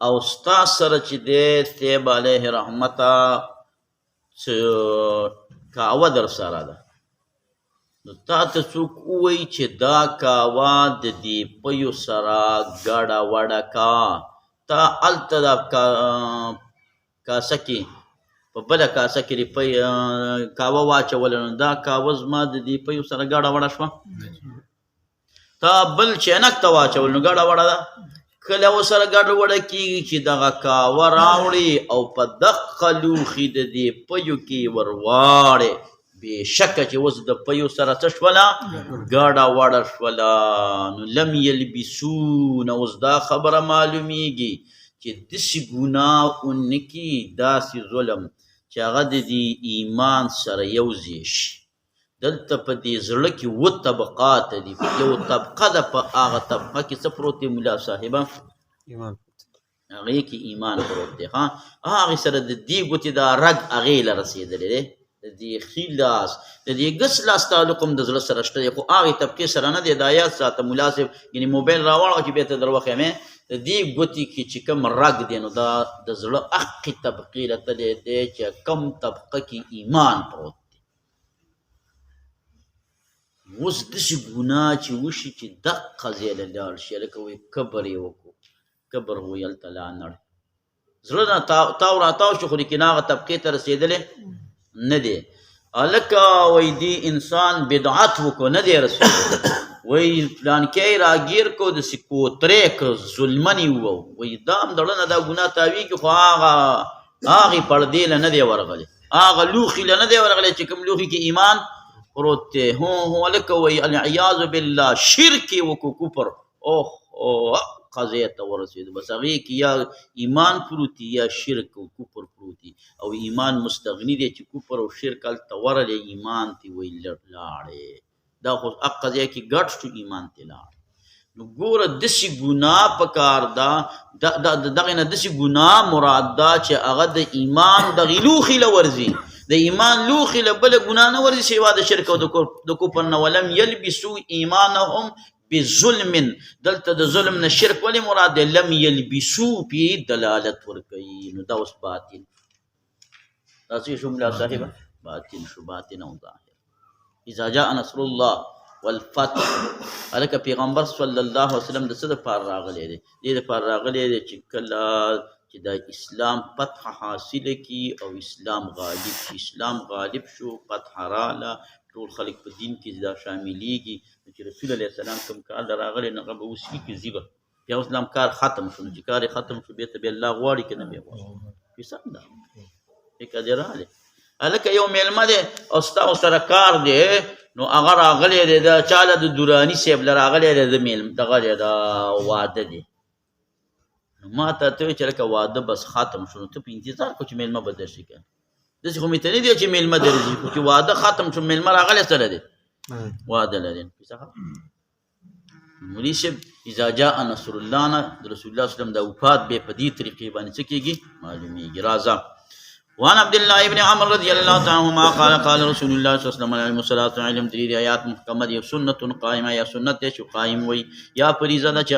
او ستا سره چې دی طیب علیه رحمته کاوه در سره ده نو تا ته څوک ووایي چې دا کاوه د دې پیو سره ګډه وډه کا تا هلته دا کاسه کې په بله کاسه کې کاوه واچوله نو دا کاوه زما د دې پیو سره ګډه وډه شوه تا بل چینک ته واچول نو ګډه وډه ده کله ورسره ګډه وډه کېږي چې دغه کاوه راوړي او په دقه لوښي د دې پیو کې ور واړې بېشکه چې اوس د پیو سره څه شوله ګډه وډه شوله نو لم یلبسون اوس دا خبره معلومیږي چې داسې ګناه ونه کړي داسې ظلم چې هغه د دې ایمان سره یو ځای شي دلته په دې زړه کې اووه طبقات دي یو طبقه ده په هغه طبقه کې څه پروت دی ملا صاحبه هغې کې ایمان پروت دی هغې سره د دې ګوتې دا رګ هغې له رسېدلی دی د دې ښي لاس د دې ګس لاس تعلق هم د زړه سره شته دی خو هغې طبقې سره نه دی دا یاد ساته ملا صاحب یعنې موبایل راواړه چې بېرته در وښیمې د دې ګوتې کې چې کوم رګ دی نو دا د زړه هغې طبقې له تللی دی چې کم طبقه کې ایمان پروت دی اوس داسې ګناه چې وشي چې دقه ځای له لاړ شي لکه وایي کبر یې وکړو کبر وایي هلته لا نړ زړه نه تاو راتاو شو خو لیکن هغه طبقې ته رسېدلی نه دی هلکه وایي دې انسان بدعت وکړو نه دی رسېدلی وایي پلانکی راګیر کو داسې کوترې که ظلمنې وو وایي دا هم دړه نه دا ګناه تاویږي خو هغې پردې له نه دی ورغلی هغه لوښي له نه دی ورغلی چې کوم لوښي کې ایمان پروت دی هو هلکه وایي العیاذ بالله شرک یې وکړو کفر اوه قضیې ته ورسېدو بس هغې کې یا ایمان پروت دی یا شرک او کفر پروت دی او ایمان مستغني دی چې کفر او شرک هلته ورلی ایمان ته وایي لاړې دا خو هغه ځای کې ګډ شو ایمان ته لاړ نو ګوره داسې ګناه په کار ده دغې نه داسې ګناه مراد ده چې هغه د ایمان دغې لوښي له ورځي د ایمان لوښي له بله ګناه نه ورځي سوا د شرک او د کفر نه ولم یلبسوا ایمانهم بظلم دلته د ظلم نه شرک ولې مراد دی لم یلبسو پې دلالت ورکوي نو دا اوس باطل دا څه شو ملا صاحبه باطل شو باطن او ظاهر اذا جاء نصر الله والفتح هلکه پیغمبر صلی الله علیه وسلم د څه دپاره راغلی دی دې دپاره راغلی دی چې کله چې د اسلام فتح حاصله کي او اسلام غالب شي اسلام غالب شو فتح راله ټول خلک په دین کې دا شاملیږي چې رسول علیه السلام کوم کار له راغلی نو هغه به اوس کې ځي به بیا اسلام کار ختم شو نو چې کار یې ختم شو بېرته بیا الله غواړي که نه بیا غواړي کیسه ده فکر دې راغلی هلکه یو میلمه دی او ستا سره کار دی نو هغه راغلی دی د چا له د دراني صاحب له راغلی دی دغه دی دا واده دی نو ما ته ته وایي چې لکه واده بس ختم شو نو ته په انتظار کو چې میلمه به درشي که داسې خو مې ته نه دی چې میلمه درځي خو چې واده ختم شو میلمه راغلی سره دی واده لري مولوي صاحب اذا جاء نصر الله نه د رسول الله صلی الله علیه وسلم د وفات به په دې طریقې باندې څه کېږي معلومیږي. راځه وعن عبد الله بن عمر رضي الله تعالى عنهما قال قال رسول الله صلى الله عليه وسلم علم الصلاة علم دلیل آیات محکمه یا سنت قائمه یا سنت چې قائم وي یا فریضه ده چې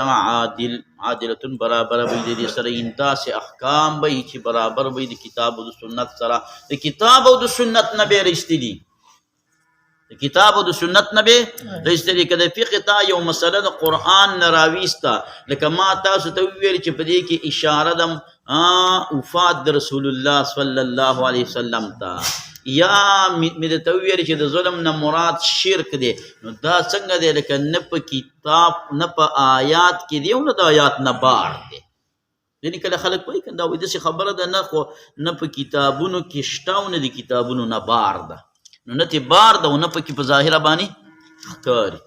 عادلتون برابر وي د دې سره انتاس احکام وي چې برابر وي د کتاب او د سنت سره. د کتاب او د سنت نه به رښتینی د کتاب او د سنت نه به رښتینی کده فقه تا یو مسله د قران نه راويستا لکه ما تاسو ته ویل چې په دې کې اشاره ده وفات د رسول الله صلی الله علیه وسلم ته یا مې ته ویل چې د ظلم نه مراد شرک دی نو دا څنګه دی لکه نه په کتاب نه په آیات کې دی او نه د آیات نه بار دی. ځینې کله خلک وایي که دا وایي داسې خبره ده نه خو نه په کتابونو کې شته او نه د کتابونو نه بار ده نو نه تې بار ده او نه پکې په ظاهره باندې ښکاري.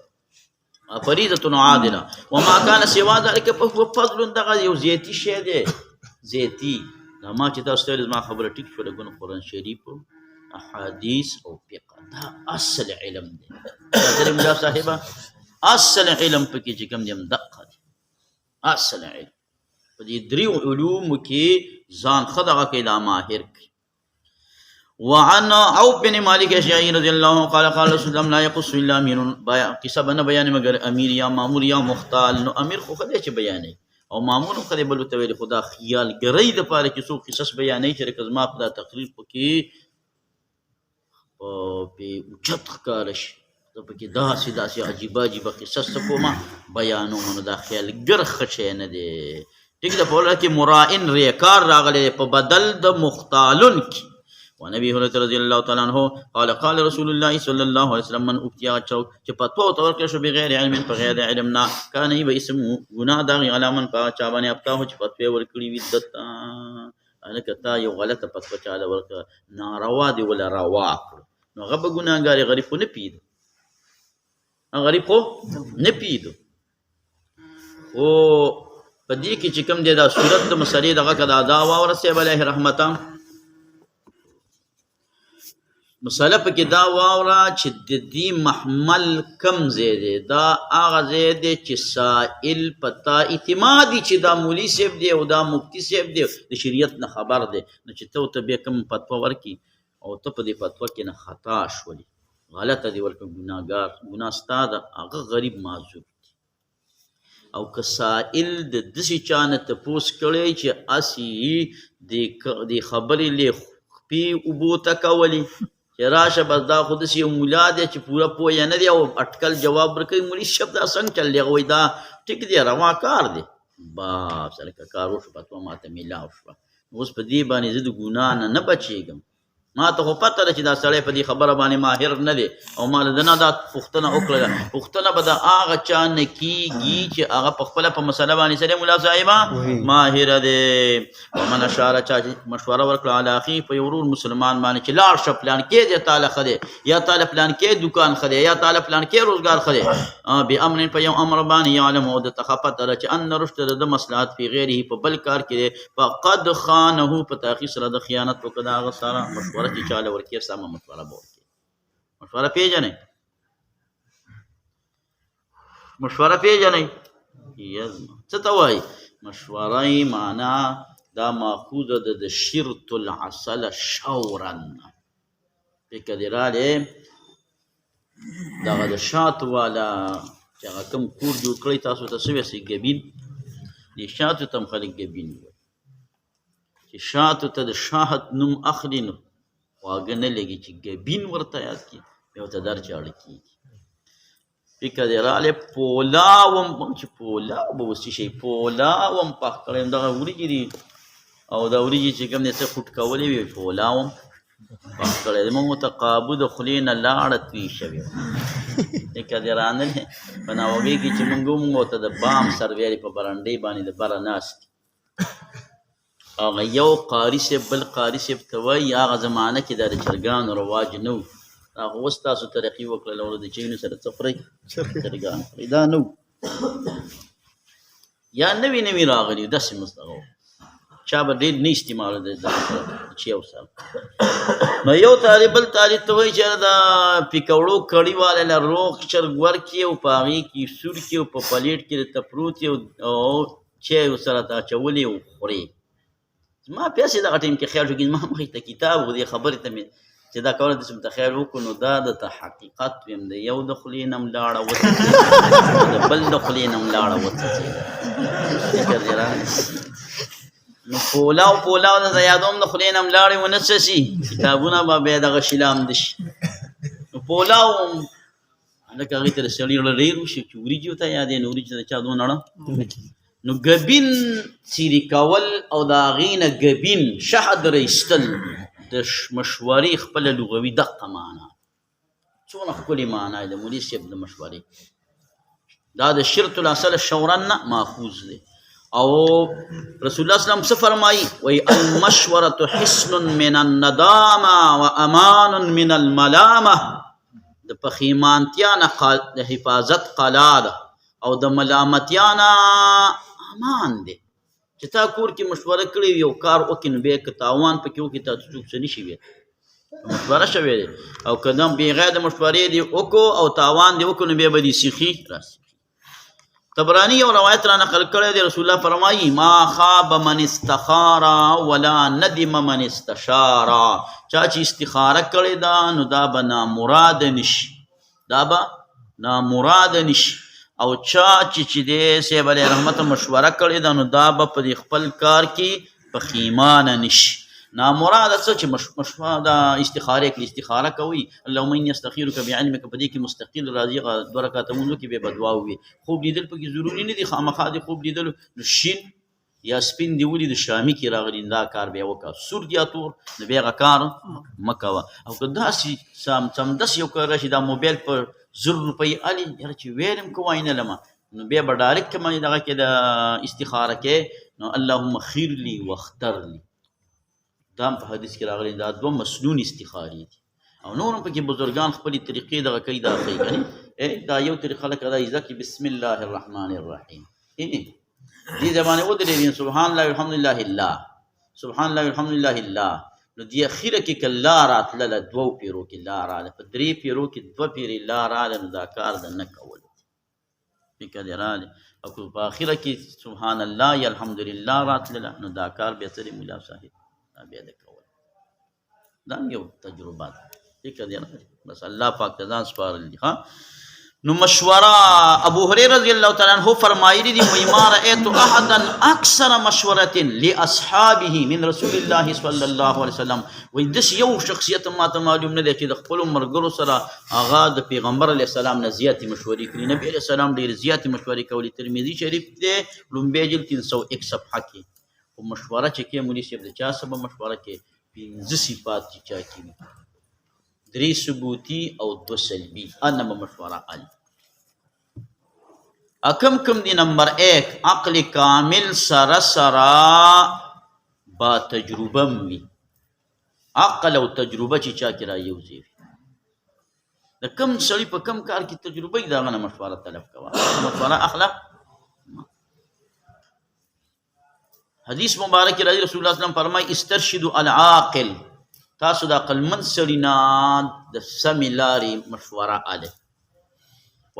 فریضة عادله وما كان سوا ذلك فهو فضل دغه یو زیاتي شی دی زیتی دا ما چې تاسو ته زما خبره ټیک شوه لګونه قرآن شریف احادیث او فقه دا اصل علم دی. دا ملا صاحبه اصل علم پکې چې کوم دی دقه دی اصل علم په دې دریو علومو کې ځان ښه دغه کې دا ماهر کړي. وعن عوف بن مالك الاشعري رضي الله عنه قال قال رسول الله لا يقص الا امير قصه بنا بیان مگر امیر یا مامور یا مختال نو امیر خو خدای چې بیانې او مامور خو خدای بل ته ویل خدا خیال ګرای د پاره چې څو قصص بیانې چې کزما په تقریر پکې په اوچت ښکارش ته پکې داسې عجیبه قصص کومه بیانوم نو دا خیال ګر خشه نه دی ټیک ده. په لاره کې مرائن ریکار راغلی په بدل د مختالن کې. ونبي هريرة رضي الله تعالى عنه قال قال رسول الله صلى الله عليه وسلم من ابتيا چې پتو تورکه شو بغیر علم په غیر علمنا کان ای به اسم ګناه دغه علامن په چا باندې ابتا هو چې پتو ورکړي ودتا انا کتا یو غلطه پتو چاله ورکړه ناروا دی ولا روا نو غب ګناګار غریب نه پیدو غریب خو نه پیدو او په دې کې چې کوم دی دا صورت د مسلې دغه کدا دا ورسې علیه رحمتا مسله پکې دا واوره چې د دې محمل کم ځای دی دا هغه ځای دی چې سائل پتا اعتمادي چې دا مولي صاحب دی او دا مفتی صاحب دی د شریعت نه خبر دی نو چې ته بیا کوم فتوا ورکړي او ته په دې فتوا کې نه خطا شولې غلطه دی ورکړه ګناه ستا ده هغه غریب معذور دی. او که سائل د داسې چا نه تپوس کړی چې اسې د خبرې لی خپې اوبو ته کولې چې راشه بس دا خو داسې یو ملا دی چې پوره پوه نه دی او اټکل جواب ورکوي مولي صاحب دا څنګه چل دی هغه وایي دا ټیک دی روا کار دی باب سره که کار وشو فتوا ماته میلاو شوه اوس په دې باندې زه د ګناه نه بچېږم ما ته خو پته ده چې دا سړی په دې خبره باندې ماهر نه دی او ما له ده نه دا پوښتنه وکړله پوښتنه به د هغه چا نه کېږي چې هغه په خپله په مسله باندې سړی ملا صاحبه ماهره دی. ومن اشاره چا چې مشوره ورکړه علی اخي په یو ورور مسلمان باندې چې لاړ شه پلان کې دی تاله ښه دی یا تاله پلان کې دکان ښه دی یا تاله پلان کې روزګار ښه دی بامر په یو امر باندې یعلم او د تخفت ده چې ان رشد د مصلحت فی غیره په بل کار کې دی فقد خانه په تاخیر سره د خیانت وکړه د هغه سره مشوره چې چاله ورکړي سمه مشوره به ورکړي. مشوره پیژنئ څه ته وایي مشوره معنا دا ماخوذه ده د شرط العسل شورا فکر دې رالی دغه د شاتو والا چې هغه کوم کور جوړ کړی تاسو ته څه ویسئ ګبین دې شاتو ته هم خلک ګبین وایي چې شاتو ته د شاهد نوم اخلي نو خواږه نه لګي چې ګبین ورته یاد کړي بیا ورته در چاړه کېږي. فکر دې رالی پولاو هم چې پولاو به اوس څه شی پولاو هم پخ کړی یم دغه وریجې دي او دا وریجې چې کوم دی څه خوټ کولی وي پولاو هم پخ کړی دی موږ ته قابو د خولې نه لاړه توی شوې فکر دې رانلی په ناوګۍ کې چې موږ ورته د بام سرویلې په برنډۍ باندې د بره ناست هغه یو قاري صاحب بل قاري صاحب ته وایي هغه زمانه کې دا د چرګانو رواج نه و هغه اوس تاسو ترقي وکړله ورو د چینو سره څه خورئ چرګان خورئ دا نه و یا نوي راغلي داسې مستغه چا به ډېر نه استعمال دی دا چې یو سال نو یو تاري بل تاري ته وایي چې دا پیکوړو کړي والا له روغ چرګ ورکړي او په هغې کې سور کړي او په پلیټ کې درته پروت وي او چای ورسره ته اچولي او خورې زما پیسې دغه ټایم کې خیال شو چې زما مخې ته کتاب و دې خبرې ته مې چې دا کوله داسې مې ته خیال وکړو نو دا درته حقیقت ویم د یو د خولې نه م لاړه وڅڅېده د بل د خولې نه م لاړه وڅڅېده فکر دې راغلی نو پولاو درته یادوم د خولې نه م لاړې ونه څڅي کتابونه به بیا دغه شي لامده شي نو پولاو هلکه هغې ته د سړي زړه ډېر وشي چې وریجې ورته یادې نو وریجې د چا دونه اړه نو ګبین څیرې کول او د هغې نه ګبین شهد را ایستل د مشورې خپله لغوي دقه معنا څونه ښکلې معنا د مولي صاحب د مشورې دا د شرط الاصل شورن نه ماخوذ دی او رسول الله صلی څه فرمایي وایي المشورة حصن من الندامه و امان من الملامه د پښیمانتیا نه د حفاظت قلا ده او د ملامتیا نه امان دی چې تا کور کې مشوره کړې وي یو کار وکړي نو بیا که تاوان پکې وکړي تا څوک څه نشي ویلی مشوره شوې دی او که نه بغیر د مشورې دې وکړو او تاوان دې وکړو نو بیا به دې سیخي راسي طبراني یو روایت را نقل کړی دی رسول الله فرمایي ما خاب من استخار ولا ندم من استشارا چا چې استخاره کړې ده نو دا به نامراده نشي او چا چې دی صاحب علیه رحمت مشوره کړې ده نو دا به په خپل کار کې پښیمانه نشي نامراده څه چې مشوره دا استخاره کړي استخاره کوي اللهم اني استخيرك بعلمك په دې کې مستقل راځي 2 رکعاته مونږ کې به بدوا وي خوب لیدل پکې ضروري نه دي خامخا دي خوب لیدل نو شین یا سپین دی ولې د شامي کې راغلی دا کار بیا وکړه سور یا تور نو بیا هغه کار مه کوه او که داسې سمدس یو کار راشي دا موبایل په 1000 روپۍ الي یاره چې ویل م کوای نه لمه نو بیا به ډایرکټ کوم دغه کې د استخاره کې نو اللهم خیر لي واختر لي دا په حدیث کې راغلی دا 2 مسنون استخارې دي او نور هم پکې بزرګان خپلې طریقې دغه کوي دا ښیي که نه دا یو طریقه لکه دا زده کړي بسم الله الرحمن الرحیم دې زمانې ودرېږي سبحان الله والحمد لله الله سبحان الله والحمد لله الله نو دې اخیره کې که لا راتلله 2 پیرو کې لا راله په 3 پیرو کې 2 پیرې لا راله نو دا کار د نه کول فکر دې راله او که په اخیره کې سبحان الله یا الحمدلله راتلله نو دا کار بیا څه دی ملا صاحب دا بیا د کول دا یو تجربه ده فکر دې راله بس الله پاک ته ځان سپارل دي ها نو مشوره ابو هريره رضی الله تعالی عنہ فرمایلی دی وای ما رأيت احدا اکثر مشوره لاصحابه من رسول الله صلی الله علیه وسلم وای دس یو شخصیت ما ته معلوم نه دی چې د خپل مرګرو سره هغه د پیغمبر علیه السلام نه زیاتې مشورې کړي نبی علیه السلام ډېر زیاتې مشورې کولې ترمذي شریف دی لومبی جلد 301 صفحه کې او مشوره چې کې مولوي صاحب د چا سبا مشوره کې 15 صفات چې چا کې 3 ثبوتی او 2 سلبی انما مشوره ال کم دی نمبر 1 عقل کامل سرا با تجربه می عقل او تجربه چې چا کې را یوځي د کم سړي په کم کار کې تجربه دا غنه مشوره طلب کوه مشوره اخلاق حدیث مبارک راځي رسول الله صلی الله علیه وسلم فرمای استرشدوا العاقل تاسو د عقلمند سړي نه د سمې لارې مشوره اله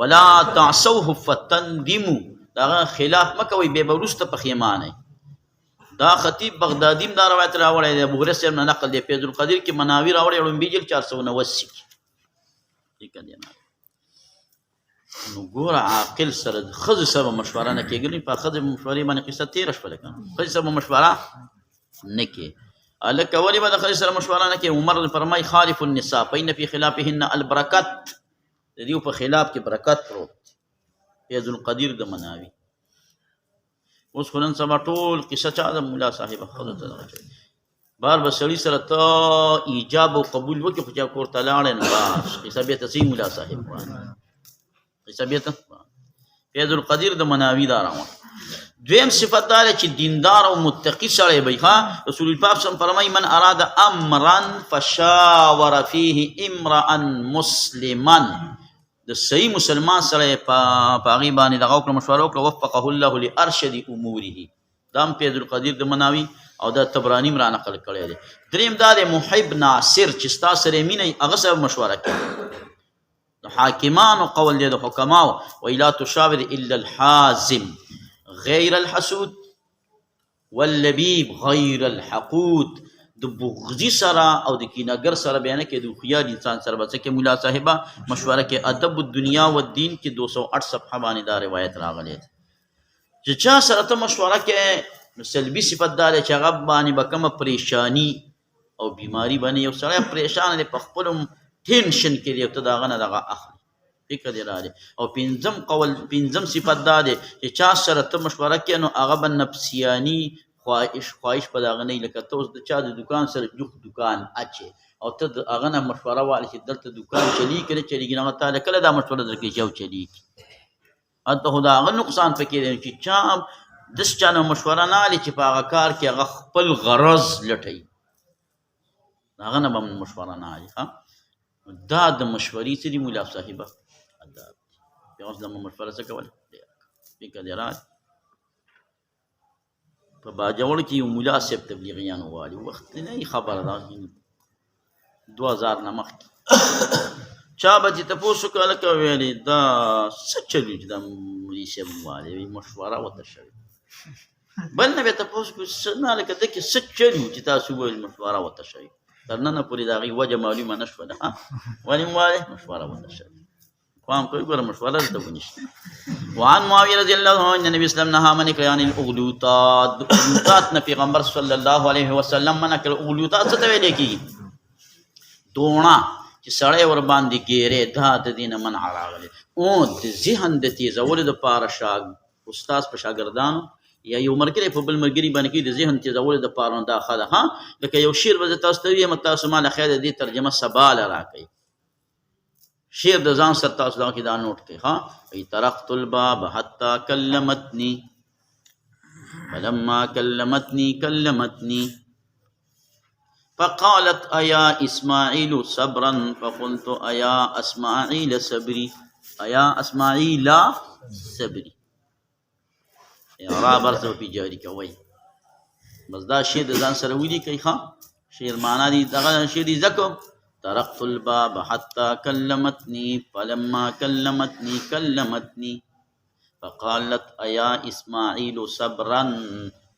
ولا تعصوه فتندموا دا خلاف مکوي به وروسته پښیمانه دا خطیب بغدادي دا روایت راوړی دی ابو هريره صاحب نه نقل دی فیض القدیر کې مناوی راوړی لومبي جلد 489 کې نو ګوره عاقل سره د ښځې سره مشوره نه کېږي په ښځې مشورې باندې قصه تېره شوله که ښځې سره مشوره نه کې هلکه ولې به د ښځې سره مشوره نه کې عمر فرمایي خالف النساء فإن في خلافهن البرکت د دیو په خلاف کې برکت پروت فیض القدیر د مناوي اوس خو نن سبا ټول قصه چا د ملا صاحب ښځو ته دغه بار به سړي سره ته ایجاب او قبول وکړي خو چا کور ته لاړې نو بس قصه بېرته صحیح ملا صاحب قصه بېرته فیض القدیر د مناوي دا روان دویم صفت دا چې دیندار او متقي سړی وي ښه رسول پاک صلی الله علیه وسلم فرمایي من اراد امرا فشاور فيه امرا مسلما د صحیح مسلمان سره په هغې باندې دغه وکړه مشوره وکړه وفقه الله لارشد اموره دا هم فیض القدیر د مناوي او دا تبرانی را نقل کړی دی. دریم دا دی محب ناصر چې ستا سره مینه هغه سره مشوره کوي. د حاکمانو قول دی د حکماو وایي لا تشاور الا الحازم غیر الحسود واللبیب غیر الحقود. د بغضي سره او د کینهګر سره بیا نه کې د هوښیار انسان سره به څه کې ملا صاحبه مشوره کې. ادب الدنیا والدین کې 208 صفحه باندې دا روایت راغلی دی چې چا سره ته مشوره کې نو سلبي صفت دا دی چې هغه باندې به کومه پریشانی او بیماری باندې یو سړی پریشان دی په خپلو ټینشن کې دی او ته د هغه نه دغه اخلي فکر دی راځي. او پنځم صفت دا دی چې چا سره ته مشوره کې نو هغه به نفسیانی خواهش په دغه نه لکه ته اوس د چا د دکان سره جوخ دکان اچې او ته د هغه نه مشوره والی چې دلته دکان چلیږي که نه چلیږي نو هغه تا له کله دا مشوره درکوي چې او چلیږي هلته خو د هغه نقصان پکې دی چې چا دس چا نه مشوره نه اخلي چې په هغه کار کې هغه خپل غرض لټوي د هغه نه به مشوره نه اخلي. دا د مشورې څه دي مولا صاحبه آداب دي. اوس د مشوره څه کول فکر دی راځي. په باجوړ کې یو ملا صاحب تبلیغیان غواړي وخت نه خبره ده 2000 نه مخکې چا به چې تپوس وکړه لکه ویلې دا څه چلي چې دا مولي صاحب غواړي مشوره ورته شوې بل نه به تپوس وکړو نه لکه ده کې څه چلي چې تاسو وویل مشوره ورته شوې تر ننه پورې د هغې وجه معلومه نه شوه ده ولې مو وایې مشوره ورته شوې فهم کوي ګوره مشوره دلته ونشته. وعن معاویه رضی الله عنه ان نبی اسلام نهى من عن الاغلوطات. اغلوطات نه پیغمبر صلی الله علیه وسلم منع کړ. اغلوطات څه ته ویل کېږي دوڼه چې سړی ور باندې ګیرې دا د دې نه منع راغلی او د ذهن د تیزولو دپاره استاذ په شاګردانو یا یو ملګری په بل ملګري باندې کوي د ذهن تیزولو دپاره دا ښه ده لکه یو شعر به زه تاسو ته ویم تاسو ما له خیر د دې ترجمه سبا له راکوئ شعر د ځان سره تاسو دا کې دا نوٹ کړئ ای طرقت الباب حتی کلمتنی فلما کلمتنی فقالت ایا اسماعیل صبرا فقلت ایا اسماعیل صبری اعراب ورته په جاری کوي بس دا شعر د ځان سره ولیکئ شعر معنا دی دغه شعر دی ذکر طرقت الباب حتى كلمتني فلما كلمتني فقالت ايا اسماعيل صبرا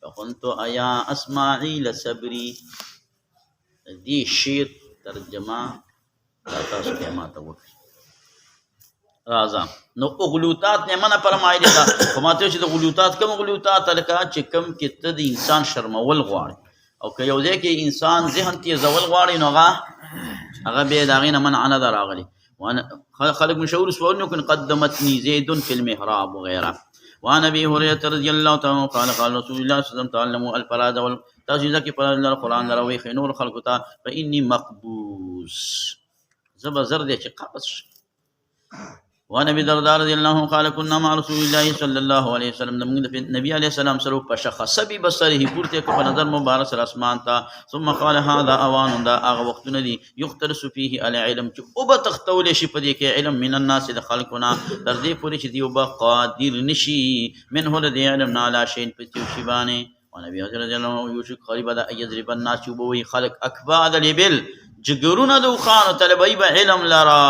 فقلت ايا اسماعيل صبري. دي شعر ترجمه تاسو ته ماته وکړي راځه. نو غلوطات نه منه فرمایلی دا خو ماته چې د غلوطات کوم غلوطات لکه چې کوم کې ته د انسان شرمول غواړي او که یو ځای کې انسان ذهن تیزول غواړي نو هغه بیا د هغې نه منع نه ده راغلې. خلک مشهور سوالونه کوي قدمتني زید فی المحراب وغیره. وعن ابي هريره رضی الله تعالی عنه قال قال رسول الله صلی الله علیه وسلم تعلموا الفرائض تاسو ځکه فرائض لره قرآن لره وایي نور خلکو ته فاني مقبوس زه به زر دی چې قبض شي. وعن ابي الدرداء رضي الله عنه قال كنا مع رسول الله صلى الله عليه وسلم النبي عليه السلام سره فشخص ببصره پورته کو نظر مبارک سره اسمان تا ثم قال هذا اوان دا هغه وختونه دي يختلس فيه العلم چې او به تختول شي په دې کې علم من الناس د خلقنا تر دې پورې چې دی او قادر نشي منه لدی علم نالا شي په تیو شی باندې. ونبي رضي الله عنه يوشك قريبا دا يضرب الناس وبوي خلق اكباد الابل جګرونه د اوښانو طلبوي به علم لرا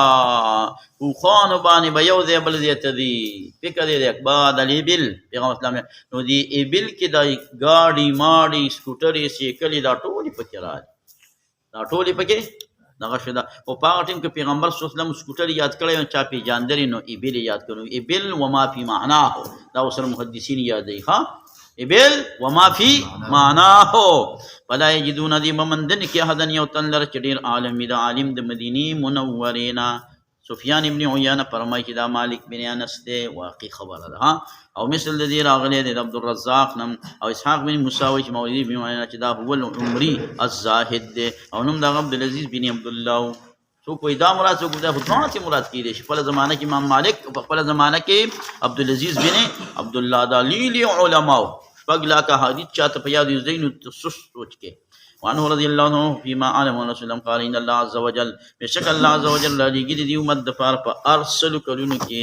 اوښانو باندې به یو ځای بل ځای ته دي فکر دی د اکباد الابل پیغمبر اسلام نو د ایبل کې د ګاډي ماډي سکوټرې سیکلې دا ټولې پکې راځي دا ټولې پکې دغه شو ده. او په هغه ټیم کې پیغمبر صلی الله علیه وسلم سکوټر یاد کړی چا پیژاندري نو ایبل یاد کړو ایبل وما فی معناه دا اوس محدثین یادوي ابل وما فی معناه فلا یجدون دی ممندن کی احدن یو تن لر چډیر عالم د عالم د مدینی منورینا. سفیان ابن عیانه فرمایي چې دا مالک بن انس دی واقعي خبره ده او مثل د دې راغلی د عبد الرزاق نم او اسحاق بن مساوي چې مولوی بن عیانه چې دا هو العمری الزاهد دی او نوم د عبد العزيز بن عبد الله سو کوئی دا مراد سو کوئی دا خدمات کی مراد کی دی خپل زمانه کې امام مالک او خپل زمانه کې عبد العزيز بن عبد الله دا لیلی علماء بغلا کا حدیث چاته په یاد زین تسس سوچ کې. وانه رضی الله عنه فيما علم رسول الله قال ان الله عز وجل بشک الله عز وجل لګی دی امت د پار په ارسل کلونو کې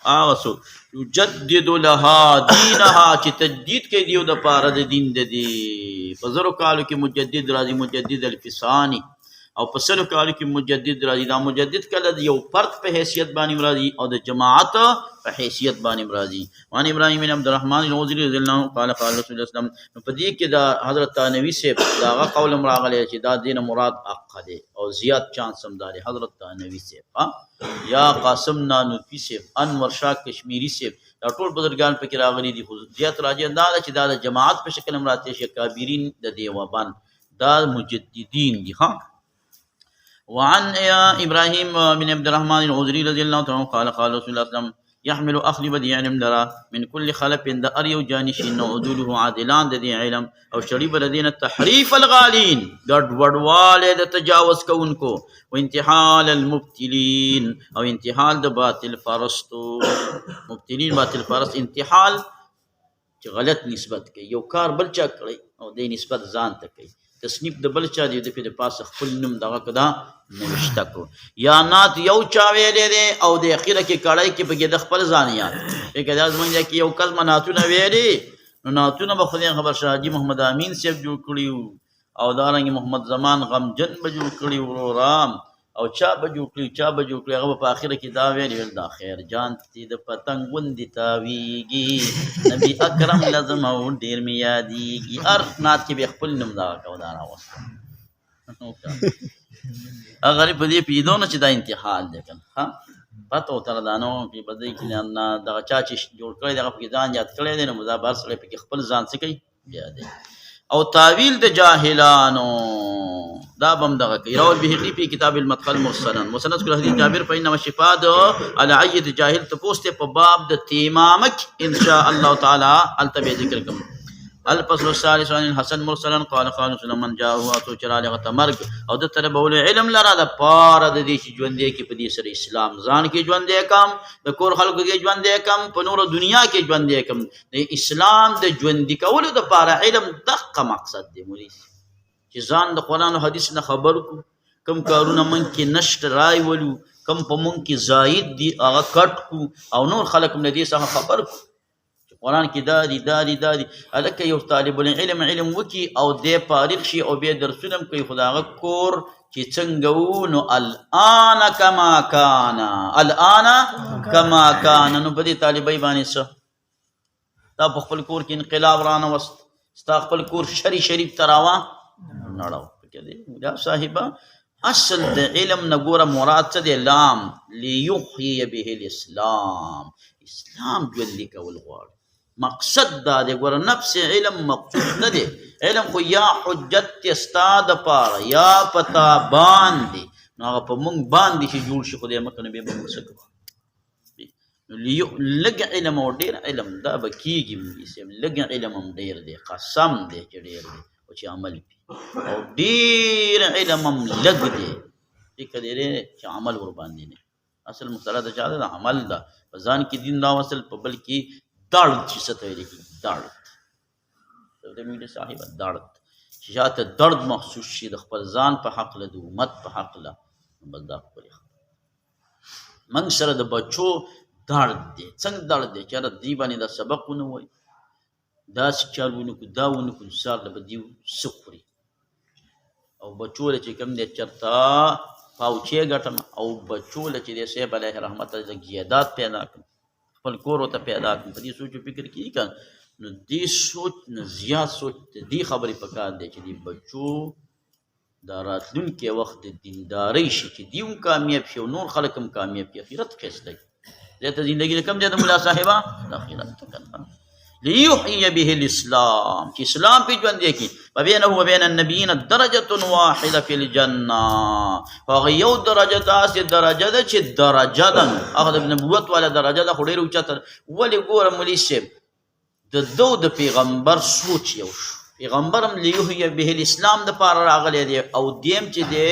هغه څوک یجدد لها دینها چې تجدید کوي دیو د پاره د دین د دی په زرو کالو کې مجدد راځي مجدد الفسانی او په سلو کالو کې مجدد راځي دا مجدد کله د یو فرد په حیثیت باندې راځي او د جماعت په حیثیت باندې راځي وان ابراهیم بن عبد الرحمن الغزری رضی الله عنه قال قال رسول الله صلی الله علیه وسلم په دې کې دا حضرت نبی سے دا قول راغلی چې دا دین مراد حق دی او زیات چانس هم دی حضرت نبی سے یا قاسم نانوتوی سے انور شاه کشمیری سے دا ټول بزرګان پکې راغلي دي خو زیات راځي دا چې دا د جماعت په شکل مراتب شي کابرین د دیوبان دا مجددین دي ها وعن ابراهيم بن عبد الرحمن الغزري رضي الله عنه قال قال رسول الله صلى الله عليه وسلم يحمل اخذ بديع علم درا من كل خلف عند اريو جانشين وعدوله عادلان ذي علم او شريب الذين التحريف الغالين قد ودوال تجاوز كونكو وانتحال المبتلين او انتحال د باطل فرستو مبتلين باطل فرست انتحال غلط نسبت کوي یو کار بل چا کړی او د نسبت ځان ته کوي تصنیف د بل چا دی د په پاسه خپل نوم دغه کدا نوشته کو یا نات یو چا ویلې دی او د اخیره کې کړای کې په د خپل ځان یاد کې دا زمونږ کې یو کلمه ناتونه ویلې نو ناتونه به خدای خبر شاهجی محمد امین صاحب جوړ کړیو او دارنګ محمد زمان غمجن به جوړ کړیو ورام او چا به جوړ کړی هغه په اخیره کې دا ویل دا خیر جان تی د پتنګ وندي تاویږي نبی اکرم لازم او ډیر می یادېږي ار نات کې به خپل نوم دا کو دا راوسته هغه په دې پیدو نه چې دا انتحال دی کنه ها پته تر دانو په بدې کې نه دا چا چې جوړ کړی دا په ځان یاد کړی دی نو دا بار سره په خپل ځان څخه کوي بیا دی او تعویل د جاهلانو دا بم دغه کوي راول بهقي په کتاب المدخل مرسلا مسند کړه حدیث جابر په انما شفاء علی عید جاهل ته پوسټه په باب د تیمامک ان شاء الله تعالی التبه ذکر کوم الفصل الثالث عن الحسن مرسلا قال قال من جاءه تو چرا لغه مرګ او د تر بول علم لرا د پار د دې ژوندې کې په دې سره اسلام ځان کې ژوندې کم د کور خلکو کې ژوندې کم په نور دنیا کې ژوندې کم د اسلام د ژوندې کولو د پار علم دغه مقصد دی مولوی چې ځان د قرآن او حدیث نه خبر کو کم کارونه من کې نشت رای ولو کم په مون کې زائد دي هغه کټ کو او نور خلک نه دي څنګه خبر کو قرآن کې دادي الکه یو طالب العلم علم وکي او دې فارغ شي او به درسونه کوي خداغه کور چې څنګه نو الان کما کان نو بدی طالبای باندې څه تا په خپل کور کې انقلاب رانه وست ستا خپل کور شریف تراوا نړاو کې دي دا صاحبہ اصل د علم نګوره مراد څه دی لام ليحيي به الاسلام اسلام ژوندي کول غواړي مقصد دا دی ګوره نفس علم مقصود نه دی علم خو یا حجت استاد پاره یا پتا باندې نو هغه په مونږ باندې چې جوړ شي خدای مکه نبی به موږ سکو لږ علم او ډیر علم دا به کېږي مونږ لږ علم هم ډیر دی قسم دی چې ډیر دی او چې عمل پي او ډیر علم هم لږ دی ټیک دی چې عمل ور باندې نه اصل مقصد دا چې دا عمل دا ځان کې دین دا وصل په بل کې دارد چې څه ته ویل کېږي دارد د مینې صاحب دارد چې شاته درد محسوس شي د خپل ځان په حق له د امت په حق له بس دا خپل من سره د بچو درد دی څنګه درد دی چې دی باندې دا سبق ونه وای دا چالوونه کو دا ونه کو سار له بدیو سخري او بچو له چې کم دي چرتا پاوچې غټم او بچو له چې دې سه بلای رحمت الله زیادات پیدا کړ خپل کور ته پیدا کړ په دې سوچ فکر کی کړه نو دې سوچ نه زیات سوچ دې خبرې پکار دی چې دې بچو دا راتلونکي وخت د دیندارۍ شي چې دیو کامیاب شي او نور خلک هم کامیاب شي اخرت فیصله دې ژوندۍ کم ځای د مولا صاحبہ د اخرت کنه ليحيي به الاسلام چې اسلام په ژوند کې وبينه وبين النبيين درجه واحده في الجنه هغه یو درجه تاسو درجه ده چې درجه ده هغه د نبوت والا درجه ده خو ډیر اوچته ولې ګوره مولوی صاحب د دو د پیغمبر سوچ یو پیغمبرم ليحيي به الاسلام د پاره راغلی دی او دیم چې دی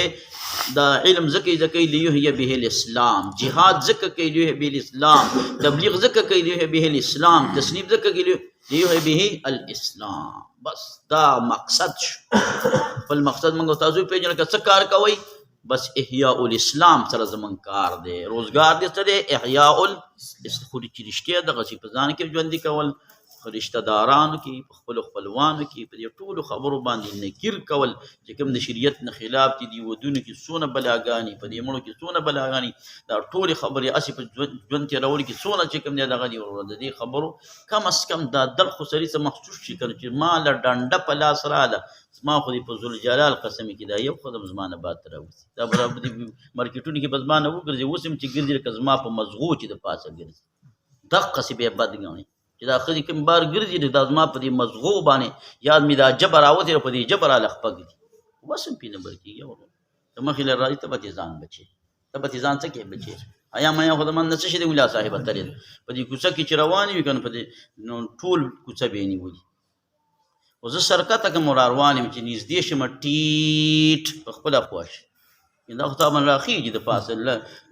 دا علم زکی ليحيي به الاسلام جهاد زکی ليحيي به الاسلام تبلیغ زکی ليحيي به الاسلام تصنیف زکی ليحيي به الاسلام بس دا مقصد شو بل مقصد منگو تاسو پیجن که څه کار کوي بس احیاء الاسلام سره زمون کار دی روزګار دی څه دی احیاء خو چې رښتیا دغه چې په ځان کې ژوندي کول په رشته دارانو کې په خپلو خپلوانو کې په دې ټولو خبرو باندې نکیر کول چې کوم د شریعت نه خلاف دي ودونو کې څونه بلاګانې په دې مړو کې څونه بلاګانې دا ټولې خبرې هسې په ژوند تېرولو کې څونه چې کوم دی دغه دي وروره د دې خبرو کم از کم دا دل خو سړي څه مخصوص شي که چې ما له ډنډه په لاس راله زما خو دې په ذوالجلال قسم کې دا یو خدم زما نه باد ته راوځي دا برابر دي مارکېټونو کې به زما نه وګرځي اوس هم چې ګرځي لکه زما په مزغو چې د پاسه ګرځي دقسې بیا بد ګڼي چې دا ښځې کوم بار ګرځي دا زما په دې مزغو باندې یاد مې دا جبر راوتې په دې جبر هله خپه ږدي بس هم پې نه بل کېږي د مخې له راځي ته به دې ځان بچې ته به دې ځان څه کوې بچې ایا میا خو د من نه څه شي د ملا صاحبه تلې په دې کوڅه کې چې روانې وي که نه په دې نو ټول کوڅه به یې نیولي خو زه سرکته کوم ور روان یم چې نږدې شمه ټیټ په خپله خوښ دا خو تا باندې راخېږي د پاسه